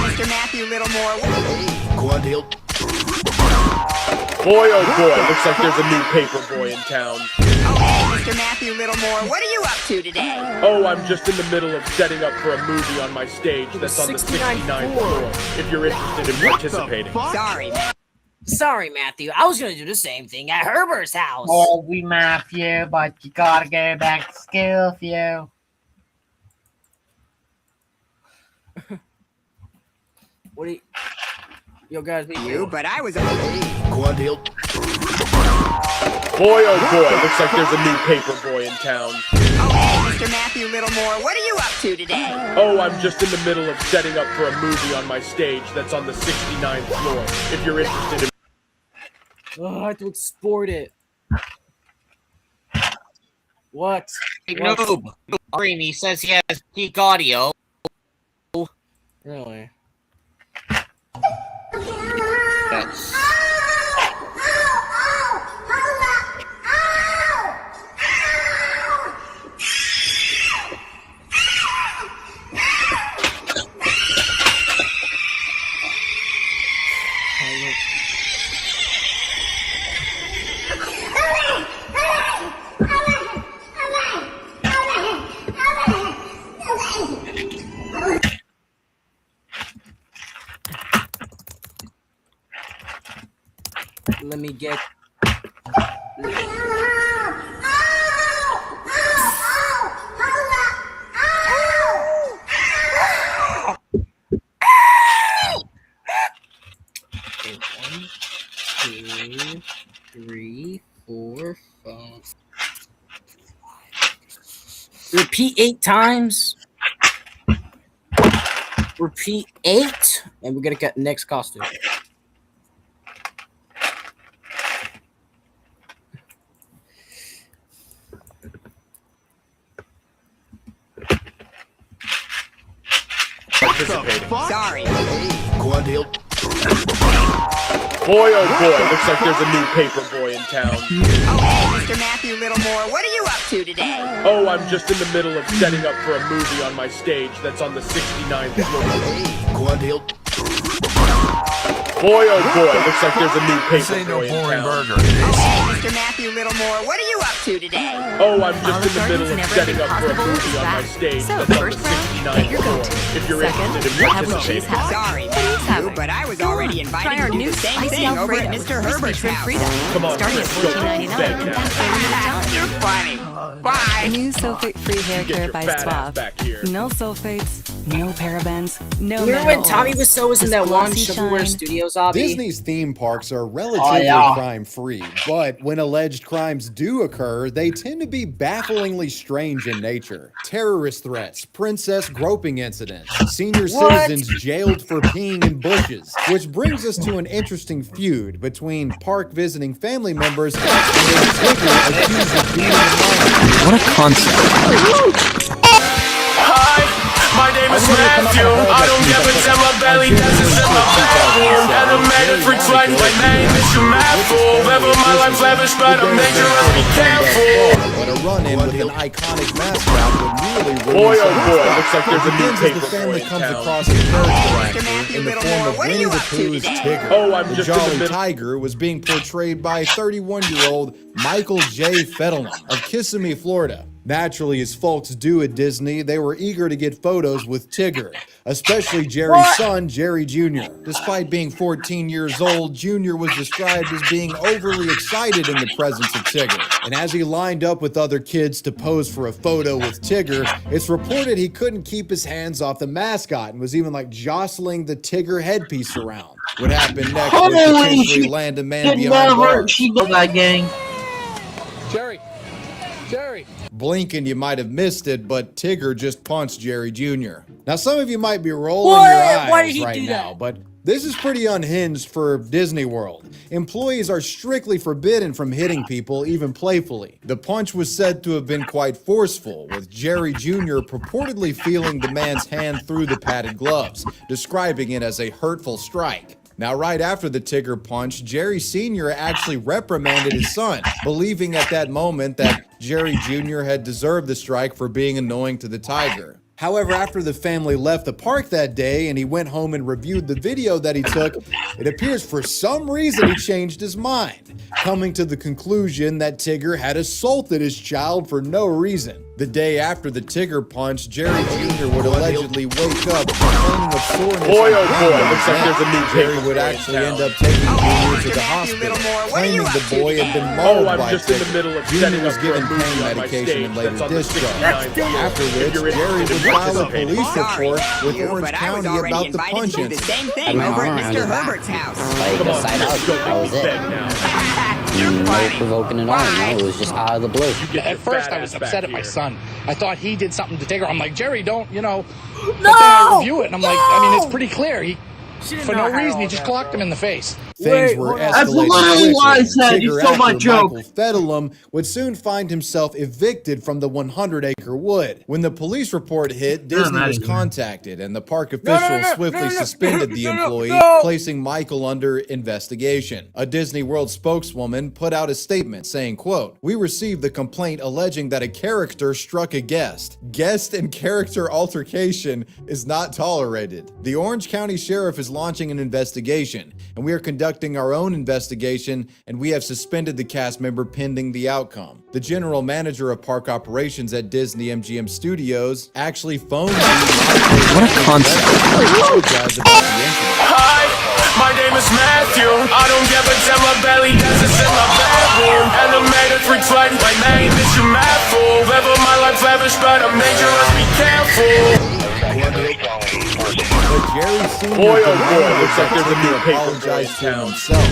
[SPEAKER 8] Mr. Matthew Littlemore.
[SPEAKER 9] Quad hill. Boy, oh boy, looks like there's a new paperboy in town.
[SPEAKER 8] Mr. Matthew Littlemore, what are you up to today?
[SPEAKER 9] Oh, I'm just in the middle of setting up for a movie on my stage that's on the 69th floor, if you're interested in participating.
[SPEAKER 8] Sorry, man.
[SPEAKER 1] Sorry, Matthew. I was gonna do the same thing at Herbert's house.
[SPEAKER 14] Oh, we Matthew, but you gotta go back to school for you.
[SPEAKER 1] What do you... Yo, guys, be
[SPEAKER 8] You, but I was.
[SPEAKER 9] Go on, deal. Boy, oh boy, looks like there's a new paper boy in town.
[SPEAKER 8] Oh, hey, Mr. Matthew Littlemore, what are you up to today?
[SPEAKER 9] Oh, I'm just in the middle of setting up for a movie on my stage that's on the 69th floor. If you're interested in.
[SPEAKER 1] Oh, I have to export it. What?
[SPEAKER 3] Hey, noob. Green, he says he has peak audio.
[SPEAKER 1] Really?
[SPEAKER 3] Yes.
[SPEAKER 1] Let me get. Okay, 1, 2, 3, 4, 5. Repeat 8 times. Repeat 8, and we're gonna get next costume.
[SPEAKER 8] Sorry.
[SPEAKER 9] Go on, deal. Boy, oh boy, looks like there's a new paper boy in town.
[SPEAKER 8] Oh, hey, Mr. Matthew Littlemore, what are you up to today?
[SPEAKER 9] Oh, I'm just in the middle of setting up for a movie on my stage that's on the 69th floor. Go on, deal. Boy, oh boy, looks like there's a new paper boy in town.
[SPEAKER 8] Oh, hey, Mr. Matthew Littlemore, what are you up to today?
[SPEAKER 9] Oh, I'm just in the middle of setting up for a movie on my stage that's on the 69th floor. If you're interested in participating.
[SPEAKER 8] Sorry, Matthew, but I was already invited to do the same thing over at Mr. Herbert's house.
[SPEAKER 9] Come on,
[SPEAKER 15] Starting at
[SPEAKER 9] Chris, don't be big now.
[SPEAKER 8] You're funny. Bye.
[SPEAKER 15] New sulfate-free hair
[SPEAKER 9] Get
[SPEAKER 15] care
[SPEAKER 9] your
[SPEAKER 15] by
[SPEAKER 9] fat ass
[SPEAKER 15] Suave.
[SPEAKER 9] back here.
[SPEAKER 15] No sulfates, no parabens, no
[SPEAKER 1] Remember when
[SPEAKER 15] metal
[SPEAKER 1] Tommy
[SPEAKER 15] oils.
[SPEAKER 1] Wiseau was in
[SPEAKER 15] Just
[SPEAKER 1] that one
[SPEAKER 15] glossy
[SPEAKER 1] Shovelware
[SPEAKER 15] shine.
[SPEAKER 1] Studios obby?
[SPEAKER 16] Disney's theme parks are relatively crime-free, but when alleged crimes do occur, they tend to be bafflingly strange in nature. Terrorist threats, princess groping incidents, senior citizens jailed for peeing in bushes, which brings us to an interesting feud between park visiting family members and a Tigger accused of being a minor.
[SPEAKER 17] What a concept.
[SPEAKER 4] Hi, my name is Matthew. I don't give a damn, my belly dances in my bedroom. Animated freak flight, my name is your Matthew. Living my life lavish, but I'm dangerous, be careful.
[SPEAKER 16] But a run-in with an iconic mascot would really ruin
[SPEAKER 9] Boy, oh
[SPEAKER 16] some
[SPEAKER 9] boy,
[SPEAKER 16] stuff.
[SPEAKER 9] looks like there's a
[SPEAKER 16] It
[SPEAKER 9] new
[SPEAKER 16] begins as
[SPEAKER 9] paper
[SPEAKER 16] the family
[SPEAKER 9] boy in
[SPEAKER 16] comes
[SPEAKER 9] town.
[SPEAKER 16] across a character actor in the form of Winnie the Pooh's Tigger.
[SPEAKER 9] Oh, I'm
[SPEAKER 16] the
[SPEAKER 9] just in the
[SPEAKER 16] Jolly
[SPEAKER 9] middle-
[SPEAKER 16] Tiger was being portrayed by 31-year-old Michael J. Fettelman of Kissimmee, Florida. Naturally, as folks do at Disney, they were eager to get photos with Tigger, especially Jerry's son, Jerry Jr. Despite being 14 years old, Jr. was described as being overly excited in the presence of Tigger. And as he lined up with other kids to pose for a photo with Tigger, it's reported he couldn't keep his hands off the mascot and was even like jostling the Tigger headpiece around. What happened next would potentially land a man behind bars.
[SPEAKER 6] that gang.
[SPEAKER 9] Jerry.
[SPEAKER 16] Blink and you might have missed it, but Tigger just punched Jerry Jr. Now, some of you might be rolling
[SPEAKER 1] What?
[SPEAKER 16] your eyes
[SPEAKER 1] Why did he
[SPEAKER 16] right
[SPEAKER 1] do
[SPEAKER 16] now,
[SPEAKER 1] that?
[SPEAKER 16] but this is pretty unhinged for Disney World. Employees are strictly forbidden from hitting people, even playfully. The punch was said to have been quite forceful, with Jerry Jr. purportedly feeling the man's hand through the padded gloves, describing it as a hurtful strike. Now, right after the Tigger punch, Jerry Sr. actually reprimanded his son, believing at that moment that Jerry Jr. had deserved the strike for being annoying to the Tiger. However, after the family left the park that day and he went home and reviewed the video that he took, it appears for some reason he changed his mind, coming to the conclusion that Tigger had assaulted his child for no reason. The day after the Tigger punch, Jerry Jr. would allegedly wake up complaining of soreness.
[SPEAKER 4] Boy, oh boy, looks like there's a new
[SPEAKER 16] Jerry
[SPEAKER 4] paper
[SPEAKER 16] would
[SPEAKER 4] in
[SPEAKER 16] actually
[SPEAKER 4] town.
[SPEAKER 16] end up taking Jr. to the hospital, claiming the boy had been mauled
[SPEAKER 4] I'm
[SPEAKER 16] by
[SPEAKER 4] just in the
[SPEAKER 16] Tigger.
[SPEAKER 4] middle of
[SPEAKER 16] Jr.
[SPEAKER 4] setting
[SPEAKER 16] was
[SPEAKER 4] up for a
[SPEAKER 16] given
[SPEAKER 4] movie
[SPEAKER 16] pain
[SPEAKER 4] on my
[SPEAKER 16] medication
[SPEAKER 4] stage
[SPEAKER 16] and later
[SPEAKER 4] that's on the
[SPEAKER 16] discharged.
[SPEAKER 4] 69
[SPEAKER 16] After
[SPEAKER 4] If
[SPEAKER 16] which,
[SPEAKER 4] you're
[SPEAKER 16] Jerry would
[SPEAKER 4] interested in
[SPEAKER 16] file a
[SPEAKER 4] participating.
[SPEAKER 16] police report with
[SPEAKER 8] You,
[SPEAKER 16] Orange
[SPEAKER 8] but I was
[SPEAKER 16] County
[SPEAKER 8] already
[SPEAKER 16] about the
[SPEAKER 8] invited
[SPEAKER 16] punch
[SPEAKER 8] to do the
[SPEAKER 16] incident.
[SPEAKER 8] same thing over at Mr. Herbert's house.
[SPEAKER 17] Like a side out, that was it. No provoking at all, no, it was just out of the blue.
[SPEAKER 18] At first, I was upset at my son. I thought he did something to Tigger. I'm like, Jerry, don't, you know.
[SPEAKER 1] No!
[SPEAKER 18] But then I review it, and I'm like, I mean, it's pretty clear. He,
[SPEAKER 1] didn't
[SPEAKER 18] for
[SPEAKER 1] know
[SPEAKER 18] no
[SPEAKER 1] how
[SPEAKER 18] reason,
[SPEAKER 1] all
[SPEAKER 18] he just
[SPEAKER 1] that
[SPEAKER 18] clocked him in the face.
[SPEAKER 16] Things were
[SPEAKER 18] That's
[SPEAKER 16] escalating
[SPEAKER 18] literally what I
[SPEAKER 16] quickly,
[SPEAKER 18] said.
[SPEAKER 16] and
[SPEAKER 18] You
[SPEAKER 16] Tigger
[SPEAKER 18] stole my
[SPEAKER 16] actor
[SPEAKER 18] joke.
[SPEAKER 16] Michael Fedalum would soon find himself evicted from the 100-acre wood. When the police report hit, Disney was contacted, and the park officials swiftly suspended the employee, placing Michael under investigation. A Disney World spokeswoman put out a statement saying, quote, "We received the complaint alleging that a character struck a guest. Guest and character altercation is not tolerated. The Orange County Sheriff is launching an investigation, and we are conducting our own investigation, and we have suspended the cast member pending the outcome." The general manager of park operations at Disney MGM Studios actually phoned me.
[SPEAKER 4] What a concept. Hi, my name is Matthew. I don't give a damn, my belly dances in my bedroom. Animated freak flight, my name is your mad fool. Living my life lavish, but I'm dangerous, be careful.
[SPEAKER 16] But Jerry Sr.
[SPEAKER 4] Boy, oh boy, looks like there's a new paper
[SPEAKER 16] apologized to himself.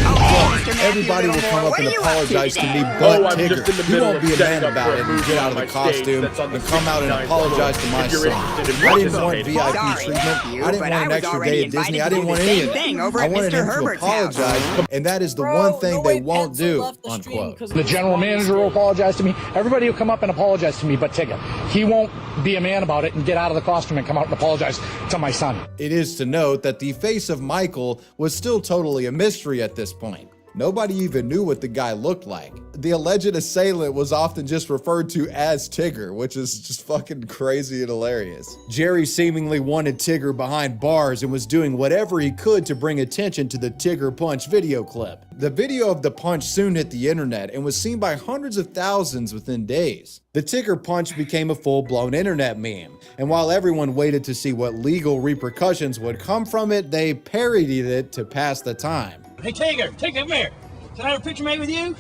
[SPEAKER 16] Look, everybody will come up and apologize to me, but
[SPEAKER 4] I'm just in the
[SPEAKER 16] Tigger, you
[SPEAKER 4] middle
[SPEAKER 16] won't
[SPEAKER 4] of
[SPEAKER 16] be a
[SPEAKER 4] setting
[SPEAKER 16] man
[SPEAKER 4] up
[SPEAKER 16] about
[SPEAKER 4] for a
[SPEAKER 16] it and
[SPEAKER 4] movie
[SPEAKER 16] get
[SPEAKER 4] on
[SPEAKER 16] out of the
[SPEAKER 4] my stage
[SPEAKER 16] costume
[SPEAKER 4] that's on the
[SPEAKER 16] and come out and
[SPEAKER 4] 69th
[SPEAKER 16] apologize to
[SPEAKER 4] floor.
[SPEAKER 16] my
[SPEAKER 4] If you're
[SPEAKER 16] son.
[SPEAKER 4] interested in
[SPEAKER 16] I didn't want
[SPEAKER 4] participating.
[SPEAKER 16] VIP
[SPEAKER 8] Sorry,
[SPEAKER 16] treatment.
[SPEAKER 8] Matthew,
[SPEAKER 16] I didn't
[SPEAKER 8] but
[SPEAKER 16] want
[SPEAKER 8] I
[SPEAKER 16] an
[SPEAKER 8] was
[SPEAKER 16] extra
[SPEAKER 8] already
[SPEAKER 16] day at Disney. I
[SPEAKER 8] invited to
[SPEAKER 16] didn't
[SPEAKER 8] do
[SPEAKER 16] want
[SPEAKER 8] the
[SPEAKER 16] any
[SPEAKER 8] same
[SPEAKER 16] of
[SPEAKER 8] thing
[SPEAKER 16] that.
[SPEAKER 8] over
[SPEAKER 16] I
[SPEAKER 8] at
[SPEAKER 16] wanted
[SPEAKER 8] Mr.
[SPEAKER 16] him to
[SPEAKER 8] Herbert's house.
[SPEAKER 16] apologize, and that is the one thing they won't do, unquote.
[SPEAKER 18] The general manager will apologize to me. Everybody will come up and apologize to me, but Tigger, he won't be a man about it and get out of the costume and come out and apologize to my son.
[SPEAKER 16] It is to note that the face of Michael was still totally a mystery at this point. Nobody even knew what the guy looked like. The alleged assailant was often just referred to as Tigger, which is just fucking crazy and hilarious. Jerry seemingly wanted Tigger behind bars and was doing whatever he could to bring attention to the Tigger punch video clip. The video of the punch soon hit the internet and was seen by hundreds of thousands within days. The Tigger punch became a full-blown internet meme, and while everyone waited to see what legal repercussions would come from it, they parodied it to pass the time.
[SPEAKER 19] Hey, Tigger, come here. Can I have a picture made with you?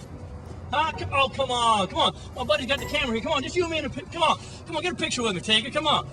[SPEAKER 19] Huh? Oh, come on. My buddy's got the camera here. Come on, just you and me in a picture. Come on, get a picture with me, Tigger. Come on.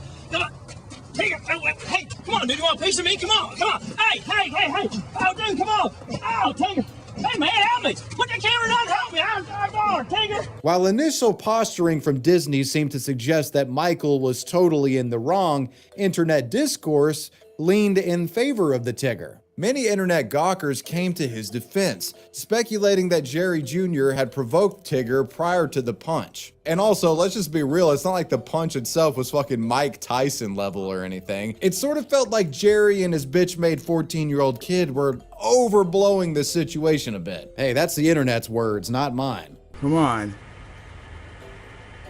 [SPEAKER 19] Tigger, hey, come on, dude, you want a piece of me? Come on. Hey. Oh, dude, come on. Oh, Tigger. Hey, man, help me. Put the camera down, help me. I'm on, Tigger.
[SPEAKER 16] While initial posturing from Disney seemed to suggest that Michael was totally in the wrong, internet discourse leaned in favor of the Tigger. Many internet gawkers came to his defense, speculating that Jerry Jr. had provoked Tigger prior to the punch. And also, let's just be real, it's not like the punch itself was fucking Mike Tyson level or anything. It sort of felt like Jerry and his bitch-made 14-year-old kid were overblowing the situation a bit. Hey, that's the internet's words, not mine.
[SPEAKER 20] Come on.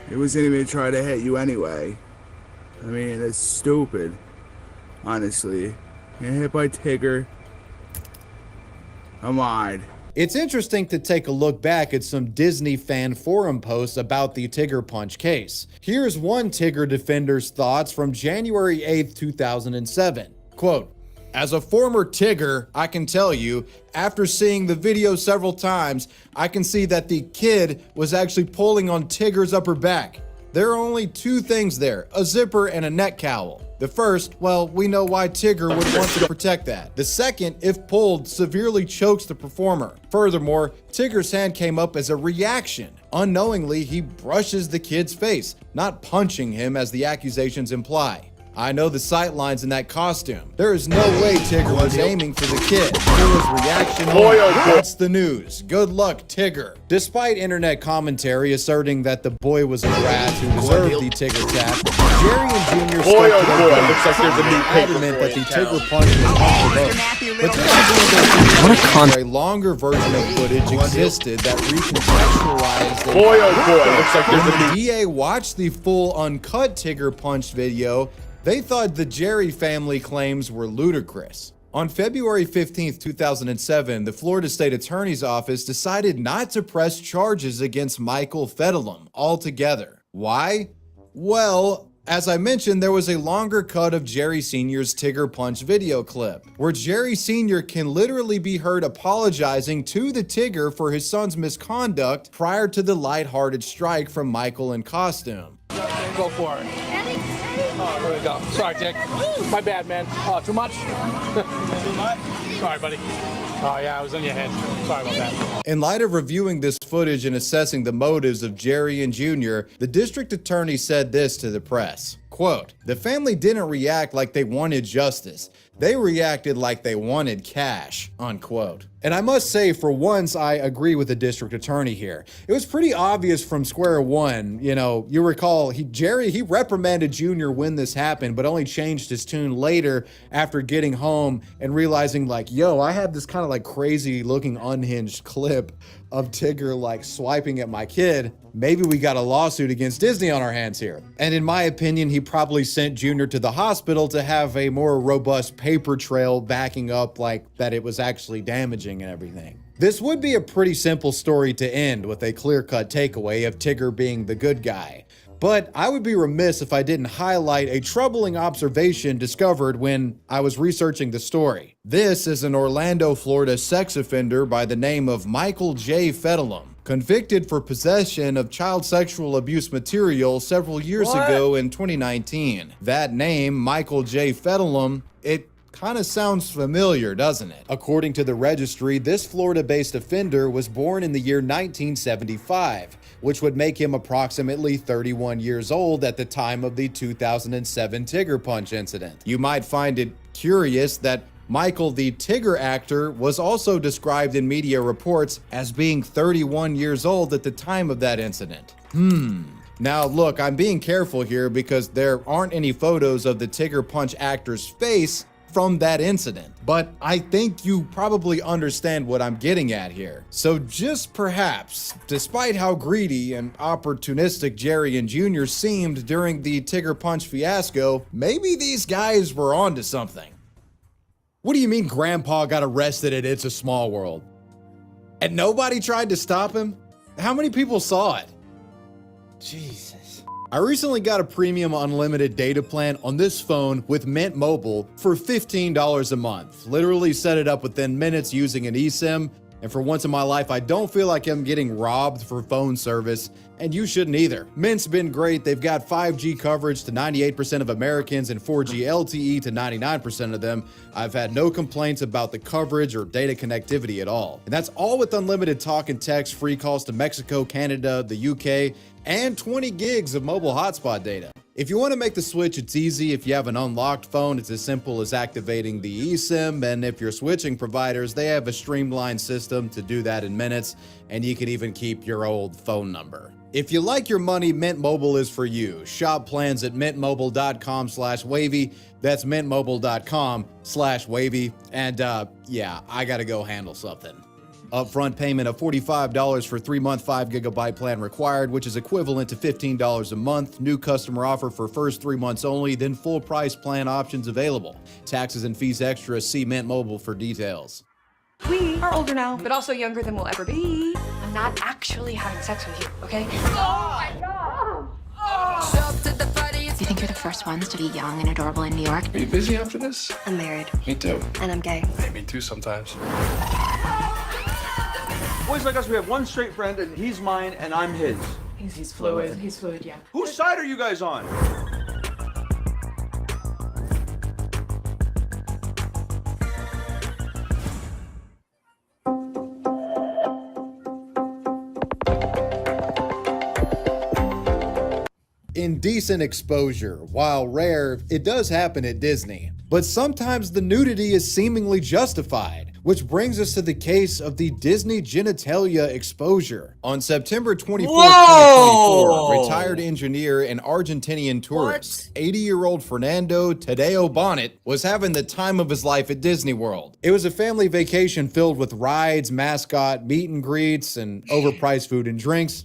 [SPEAKER 20] It was anybody try to hit you anyway. I mean, it's stupid. Honestly. Get hit by Tigger. Come on.
[SPEAKER 16] It's interesting to take a look back at some Disney fan forum posts about the Tigger punch case. Here's one Tigger defender's thoughts from January 8th, 2007. Quote, "As a former Tigger, I can tell you, after seeing the video several times, I can see that the kid was actually pulling on Tigger's upper back. There are only two things there, a zipper and a neck cowl. The first, well, we know why Tigger would want to protect that. The second, if pulled, severely chokes the performer. Furthermore, Tigger's hand came up as a reaction. Unknowingly, he brushes the kid's face, not punching him as the accusations imply. I know the sight lines in that costume. There is no way Tigger was aiming for the kid. It was reaction only. That's the news. Good luck, Tigger." Despite internet commentary asserting that the boy was a rat who deserved the Tigger tap, Jerry and Jr.
[SPEAKER 4] Looks like there's a new paper
[SPEAKER 16] adamant that the Tigger punch was unprovoked. But this is one of those where a longer version of footage existed that recontextualized it.
[SPEAKER 4] Looks like there's a
[SPEAKER 16] When the DA watched the full uncut Tigger punch video, they thought the Jerry family claims were ludicrous. On February 15th, 2007, the Florida State Attorney's Office decided not to press charges against Michael Fedalum altogether. Why? Well, as I mentioned, there was a longer cut of Jerry Sr.'s Tigger Punch video clip, where Jerry Sr. can literally be heard apologizing to the Tigger for his son's misconduct prior to the lighthearted strike from Michael in costume.
[SPEAKER 18] Go for it. Oh, there we go. Sorry, Dick. My bad, man. Oh, too much? Too much? Sorry, buddy. Oh, yeah, I was in your head. Sorry about that.
[SPEAKER 16] In light of reviewing this footage and assessing the motives of Jerry and Jr., the district attorney said this to the press. Quote, "The family didn't react like they wanted justice. They reacted like they wanted cash," unquote. And I must say, for once, I agree with the district attorney here. It was pretty obvious from square one. You know, you recall, Jerry reprimanded Junior when this happened, but only changed his tune later after getting home and realizing, like, yo, I have this kind of like crazy looking unhinged clip of Tigger like swiping at my kid. Maybe we got a lawsuit against Disney on our hands here. And in my opinion, he probably sent Junior to the hospital to have a more robust paper trail backing up like that it was actually damaging and everything. This would be a pretty simple story to end with a clear-cut takeaway of Tigger being the good guy. But I would be remiss if I didn't highlight a troubling observation discovered when I was researching the story. This is an Orlando, Florida sex offender by the name of Michael J. Fettelum, convicted for possession of child sexual abuse material several years ago in 2019. That name, Michael J. Fettelum, it kind of sounds familiar, doesn't it? According to the registry, this Florida-based offender was born in the year 1975, which would make him approximately 31 years old at the time of the 2007 Tigger Punch incident. You might find it curious that Michael, the Tigger actor, was also described in media reports as being 31 years old at the time of that incident. Now look, I'm being careful here because there aren't any photos of the Tigger Punch actor's face from that incident, but I think you probably understand what I'm getting at here. So just perhaps, despite how greedy and opportunistic Jerry and Junior seemed during the Tigger Punch fiasco, maybe these guys were onto something. What do you mean Grandpa got arrested at It's a Small World? And nobody tried to stop him? How many people saw it? Jesus. I recently got a premium unlimited data plan on this phone with Mint Mobile for $15 a month. Literally set it up within minutes using an eSIM. And for once in my life, I don't feel like I'm getting robbed for phone service, and you shouldn't either. Mint's been great. They've got 5G coverage to 98% of Americans and 4G LTE to 99% of them. I've had no complaints about the coverage or data connectivity at all. And that's all with unlimited talk and text, free calls to Mexico, Canada, the UK, and 20 gigs of mobile hotspot data. If you want to make the switch, it's easy. If you have an unlocked phone, it's as simple as activating the eSIM. And if you're switching providers, they have a streamlined system to do that in minutes. And you can even keep your old phone number. If you like your money, Mint Mobile is for you. Shop plans at mintmobile.com/wavy. That's mintmobile.com/wavy. And yeah, I gotta go handle something. Upfront payment of $45 for 3-month 5GB plan required, which is equivalent to $15 a month. New customer offer for first 3 months only, then full price plan options available. Taxes and fees extra. See Mint Mobile for details.
[SPEAKER 21] We are older now, but also younger than we'll ever be. I'm not actually having sex with you, okay? Oh my God!
[SPEAKER 22] You think you're the first ones to be young and adorable in New York?
[SPEAKER 10] Are you busy after this?
[SPEAKER 22] I'm married.
[SPEAKER 10] Me too.
[SPEAKER 22] And I'm gay.
[SPEAKER 10] Hey, me too sometimes.
[SPEAKER 23] Boys like us, we have one straight friend, and he's mine, and I'm his.
[SPEAKER 2] He's fluid. He's fluid, yeah.
[SPEAKER 23] Whose side are you guys on?
[SPEAKER 16] Indecent exposure, while rare, it does happen at Disney. But sometimes the nudity is seemingly justified, which brings us to the case of the Disney genitalia exposure. On September 24, 2024, retired engineer and Argentinian tourist, 80-year-old Fernando Tadeo Bonnet, was having the time of his life at Disney World. It was a family vacation filled with rides, mascot, meet and greets, and overpriced food and drinks.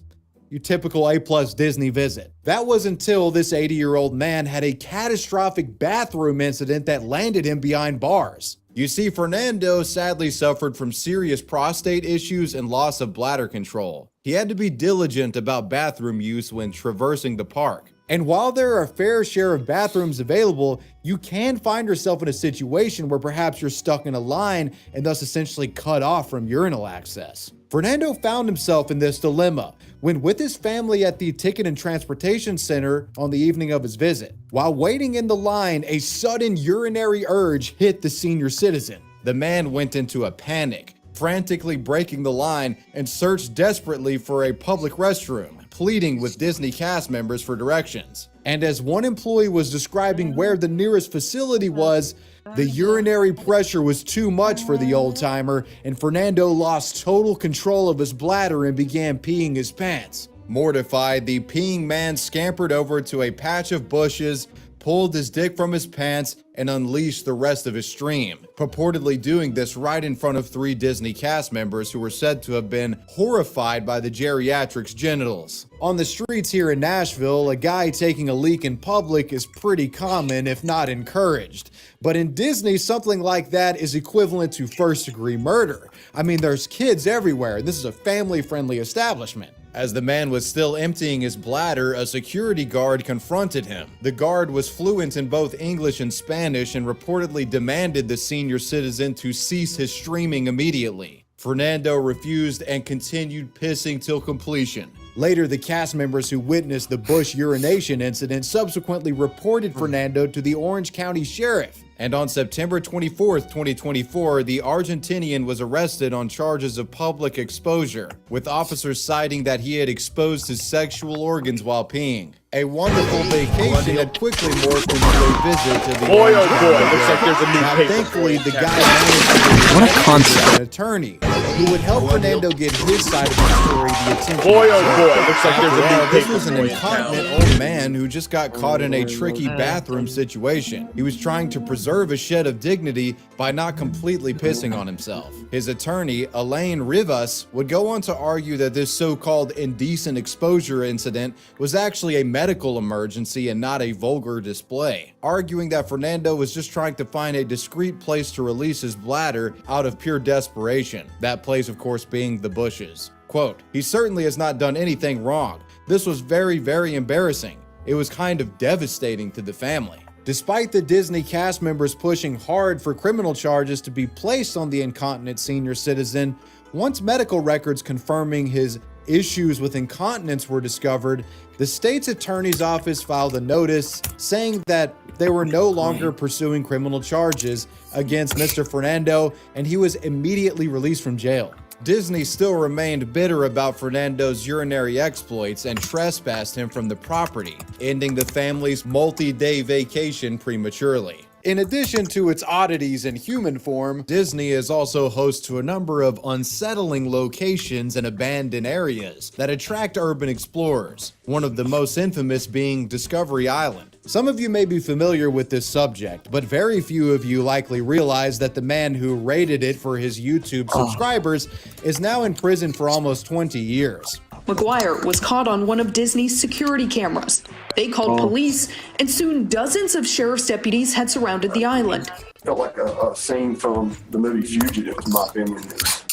[SPEAKER 16] Your typical A+ Disney visit. That was until this 80-year-old man had a catastrophic bathroom incident that landed him behind bars. You see, Fernando sadly suffered from serious prostate issues and loss of bladder control. He had to be diligent about bathroom use when traversing the park. And while there are a fair share of bathrooms available, you can find yourself in a situation where perhaps you're stuck in a line and thus essentially cut off from urinal access. Fernando found himself in this dilemma when with his family at the Ticket and Transportation Center on the evening of his visit. While waiting in the line, a sudden urinary urge hit the senior citizen. The man went into a panic, frantically breaking the line and searched desperately for a public restroom, pleading with Disney cast members for directions. And as one employee was describing where the nearest facility was, the urinary pressure was too much for the old-timer, and Fernando lost total control of his bladder and began peeing his pants. Mortified, the peeing man scampered over to a patch of bushes, pulled his dick from his pants, and unleashed the rest of his stream, purportedly doing this right in front of 3 Disney cast members who were said to have been horrified by the geriatric's genitals. On the streets here in Nashville, a guy taking a leak in public is pretty common, if not encouraged. But in Disney, something like that is equivalent to first-degree murder. I mean, there's kids everywhere, and this is a family-friendly establishment. As the man was still emptying his bladder, a security guard confronted him. The guard was fluent in both English and Spanish and reportedly demanded the senior citizen to cease his streaming immediately. Fernando refused and continued pissing till completion. Later, the cast members who witnessed the bush urination incident subsequently reported Fernando to the Orange County Sheriff. And on September 24th, 2024, the Argentinian was arrested on charges of public exposure, with officers citing that he had exposed his sexual organs while peeing. A wonderful vacation had quickly morphed into a visit to the
[SPEAKER 23] Boy, oh boy, looks like there's a new
[SPEAKER 16] Now,
[SPEAKER 23] paper.
[SPEAKER 16] thankfully, the guy managed to
[SPEAKER 23] What a concept.
[SPEAKER 16] an attorney who would help Fernando get his side of the story the attention.
[SPEAKER 23] Boy, oh boy, looks like there's a new
[SPEAKER 16] After all, this
[SPEAKER 23] paper
[SPEAKER 16] was an
[SPEAKER 23] boy in
[SPEAKER 16] incontinent old man who just got caught in a tricky bathroom situation. He was trying to preserve a shed of dignity by not completely pissing on himself. His attorney, Elaine Rivas, would go on to argue that this so-called indecent exposure incident was actually a medical emergency and not a vulgar display, arguing that Fernando was just trying to find a discreet place to release his bladder out of pure desperation. That place, of course, being the bushes. Quote, "He certainly has not done anything wrong. This was very, very embarrassing. It was kind of devastating to the family." Despite the Disney cast members pushing hard for criminal charges to be placed on the incontinent senior citizen, once medical records confirming his issues with incontinence were discovered, the state's attorney's office filed a notice saying that they were no longer pursuing criminal charges against Mr. Fernando, and he was immediately released from jail. Disney still remained bitter about Fernando's urinary exploits and trespassed him from the property, ending the family's multi-day vacation prematurely. In addition to its oddities in human form, Disney is also host to a number of unsettling locations and abandoned areas that attract urban explorers, one of the most infamous being Discovery Island. Some of you may be familiar with this subject, but very few of you likely realize that the man who raided it for his YouTube subscribers is now in prison for almost 20 years.
[SPEAKER 7] McGuire was caught on one of Disney's security cameras. They called police, and soon dozens of sheriff's deputies had surrounded the island.
[SPEAKER 11] Felt like a scene from the movie Fugitive, in my opinion.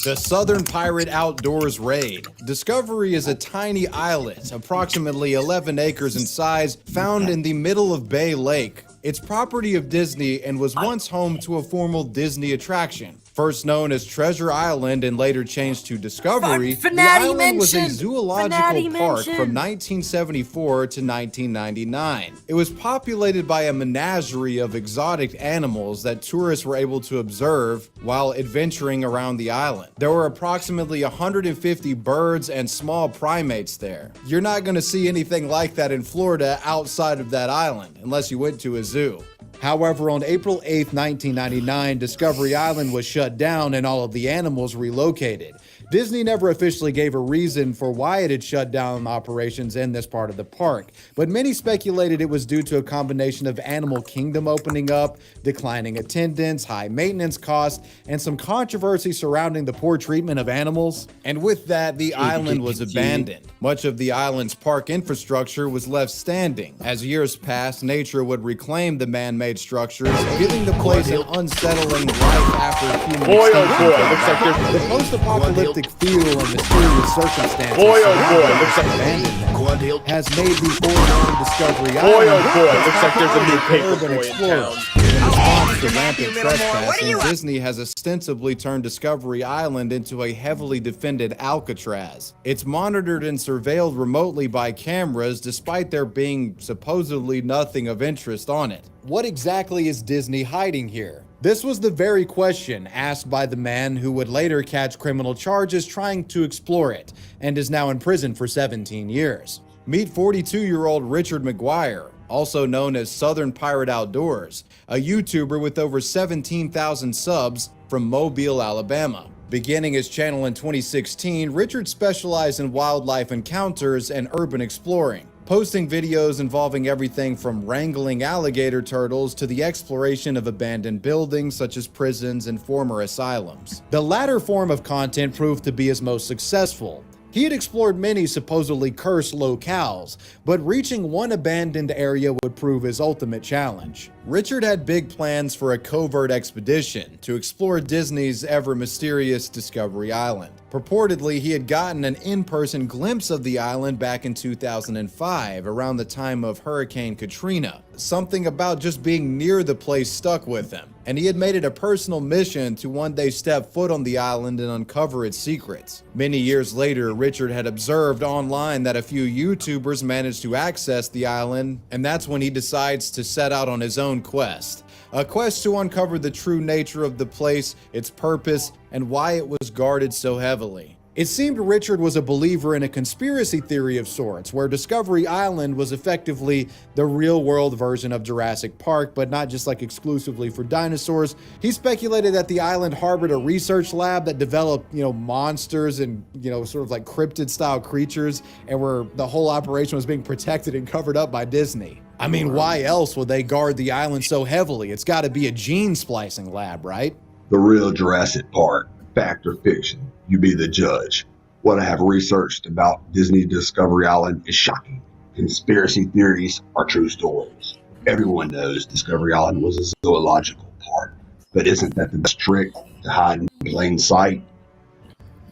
[SPEAKER 16] The Southern Pirate Outdoors Raid. Discovery is a tiny islet, approximately 11 acres in size, found in the middle of Bay Lake. It's property of Disney and was once home to a formal Disney attraction. First known as Treasure Island and later changed to Discovery, the island was a zoological park from 1974 to 1999. It was populated by a menagerie of exotic animals that tourists were able to observe while adventuring around the island. There were approximately 150 birds and small primates there. You're not going to see anything like that in Florida outside of that island, unless you went to a zoo. However, on April 8, 1999, Discovery Island was shut down and all of the animals relocated. Disney never officially gave a reason for why it had shut down operations in this part of the park, but many speculated it was due to a combination of Animal Kingdom opening up, declining attendance, high maintenance costs, and some controversy surrounding the poor treatment of animals. And with that, the island was abandoned. Much of the island's park infrastructure was left standing. As years passed, nature would reclaim the man-made structures, giving the place an unsettling life after human
[SPEAKER 23] Boy, oh boy, looks like there's
[SPEAKER 16] the post-apocalyptic futuristic feel and mysterious circumstances
[SPEAKER 9] Boy, oh boy,
[SPEAKER 16] surrounding
[SPEAKER 9] looks like
[SPEAKER 16] this abandonment has made the forlorn Discovery
[SPEAKER 9] Boy,
[SPEAKER 16] Island
[SPEAKER 9] oh boy, looks like there's a new paper
[SPEAKER 16] urban
[SPEAKER 9] boy in
[SPEAKER 16] explorer.
[SPEAKER 9] town.
[SPEAKER 16] In response to rampant trespassing, Disney has ostensibly turned Discovery Island into a heavily defended Alcatraz. It's monitored and surveilled remotely by cameras, despite there being supposedly nothing of interest on it. What exactly is Disney hiding here? This was the very question asked by the man who would later catch criminal charges trying to explore it, and is now in prison for 17 years. Meet 42-year-old Richard McGuire, also known as Southern Pirate Outdoors, a YouTuber with over 17,000 subs from Mobile, Alabama. Beginning his channel in 2016, Richard specialized in wildlife encounters and urban exploring, posting videos involving everything from wrangling alligator turtles to the exploration of abandoned buildings such as prisons and former asylums. The latter form of content proved to be his most successful. He had explored many supposedly cursed locales, but reaching one abandoned area would prove his ultimate challenge. Richard had big plans for a covert expedition to explore Disney's ever-mysterious Discovery Island. Purportedly, he had gotten an in-person glimpse of the island back in 2005, around the time of Hurricane Katrina. Something about just being near the place stuck with him, and he had made it a personal mission to one day step foot on the island and uncover its secrets. Many years later, Richard had observed online that a few YouTubers managed to access the island, and that's when he decides to set out on his own quest. A quest to uncover the true nature of the place, its purpose, and why it was guarded so heavily. It seemed Richard was a believer in a conspiracy theory of sorts, where Discovery Island was effectively the real-world version of Jurassic Park, but not just like exclusively for dinosaurs. He speculated that the island harbored a research lab that developed, monsters and, sort of like cryptid-style creatures, and where the whole operation was being protected and covered up by Disney. I mean, why else would they guard the island so heavily? It's got to be a gene splicing lab, right?
[SPEAKER 5] The real Jurassic Park, fact or fiction, you be the judge. What I have researched about Disney Discovery Island is shocking. Conspiracy theories are true stories. Everyone knows Discovery Island was a zoological park, but isn't that the best trick to hide in plain sight?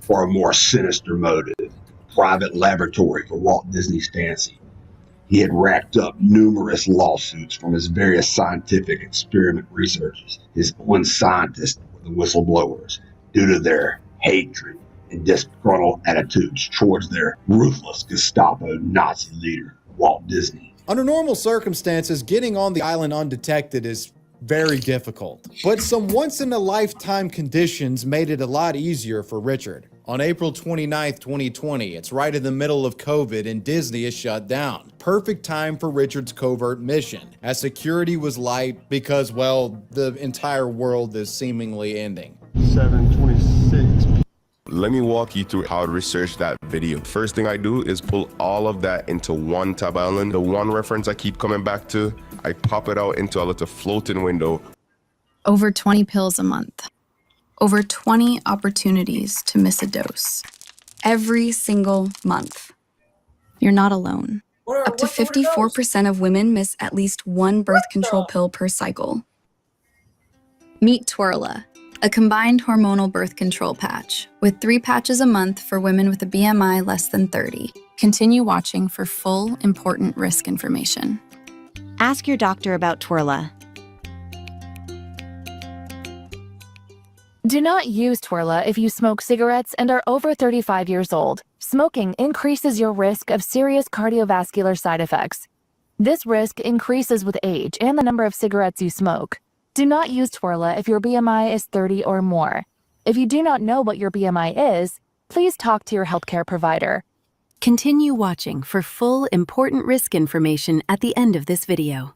[SPEAKER 5] For a more sinister motive, private laboratory for Walt Disney's fancy. He had racked up numerous lawsuits from his various scientific experiment researchers. His own scientists were the whistleblowers due to their hatred and disgruntled attitudes towards their ruthless Gestapo Nazi leader, Walt Disney.
[SPEAKER 16] Under normal circumstances, getting on the island undetected is very difficult, but some once-in-a-lifetime conditions made it a lot easier for Richard. On April 29th, 2020, it's right in the middle of COVID and Disney is shut down. Perfect time for Richard's covert mission, as security was light because, well, the entire world is seemingly ending.
[SPEAKER 12] 7:26. Let me walk you through how to research that video. First thing I do is pull all of that into one tab island. The one reference I keep coming back to, I pop it out into a little floating window.
[SPEAKER 13] Over 20 pills a month. Over 20 opportunities to miss a dose. Every single month. You're not alone. Up to 54% of women miss at least one birth control pill per cycle. Meet Twirla, a combined hormonal birth control patch, with 3 patches a month for women with a BMI less than 30. Continue watching for full, important risk information.
[SPEAKER 24] Ask your doctor about Twirla.
[SPEAKER 25] Do not use Twirla if you smoke cigarettes and are over 35 years old. Smoking increases your risk of serious cardiovascular side effects. This risk increases with age and the number of cigarettes you smoke. Do not use Twirla if your BMI is 30 or more. If you do not know what your BMI is, please talk to your healthcare provider.
[SPEAKER 15] Continue watching for full, important risk information at the end of this video.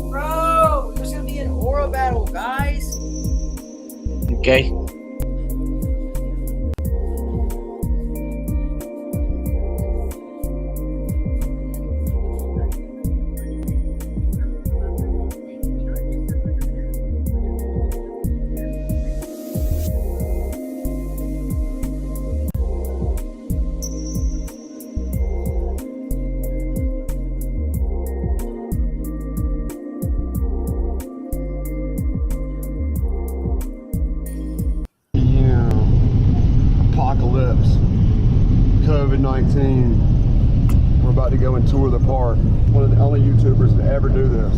[SPEAKER 1] Bro, there's gonna be an oral battle, guys.
[SPEAKER 3] Okay.
[SPEAKER 11] 19. We're about to go and tour the park. One of the only YouTubers to ever do this.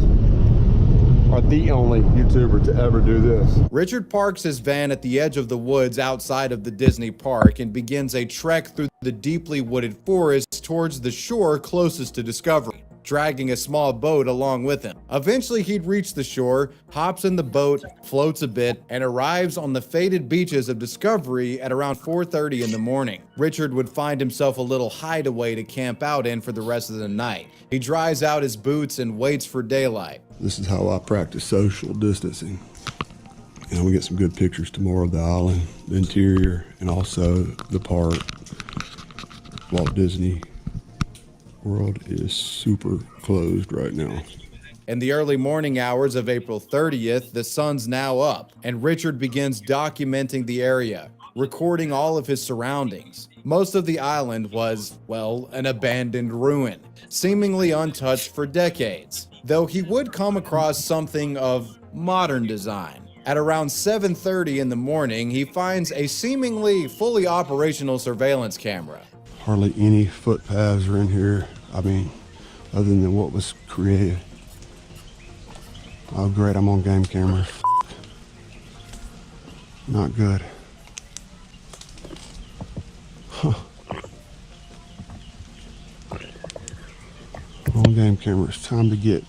[SPEAKER 11] Or the only YouTuber to ever do this.
[SPEAKER 16] Richard parks his van at the edge of the woods outside of the Disney park and begins a trek through the deeply wooded forest towards the shore closest to Discovery, dragging a small boat along with him. Eventually, he'd reach the shore, hops in the boat, floats a bit, and arrives on the faded beaches of Discovery at around 4:30 in the morning. Richard would find himself a little hideaway to camp out in for the rest of the night. He dries out his boots and waits for daylight.
[SPEAKER 11] This is how I practice social distancing. And we get some good pictures tomorrow of the island, the interior, and also the park. Walt Disney World is super closed right now.
[SPEAKER 16] In the early morning hours of April 30th, the sun's now up, and Richard begins documenting the area, recording all of his surroundings. Most of the island was, well, an abandoned ruin, seemingly untouched for decades, though he would come across something of modern design. At around 7:30 in the morning, he finds a seemingly fully operational surveillance camera.
[SPEAKER 11] Hardly any footpaths are in here. I mean, other than what was created. Oh great, I'm on game camera. Not good. Huh. On game camera. It's time to get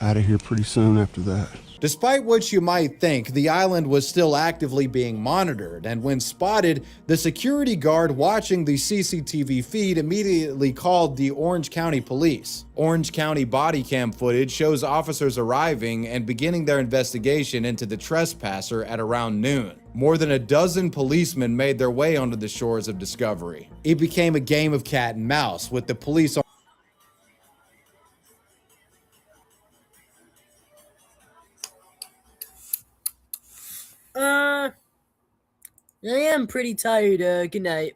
[SPEAKER 11] out of here pretty soon after that.
[SPEAKER 16] Despite what you might think, the island was still actively being monitored, and when spotted, the security guard watching the CCTV feed immediately called the Orange County Police. Orange County body cam footage shows officers arriving and beginning their investigation into the trespasser at around noon. More than a dozen policemen made their way onto the shores of Discovery. It became a game of cat and mouse, with the police
[SPEAKER 1] I am pretty tired. Good night.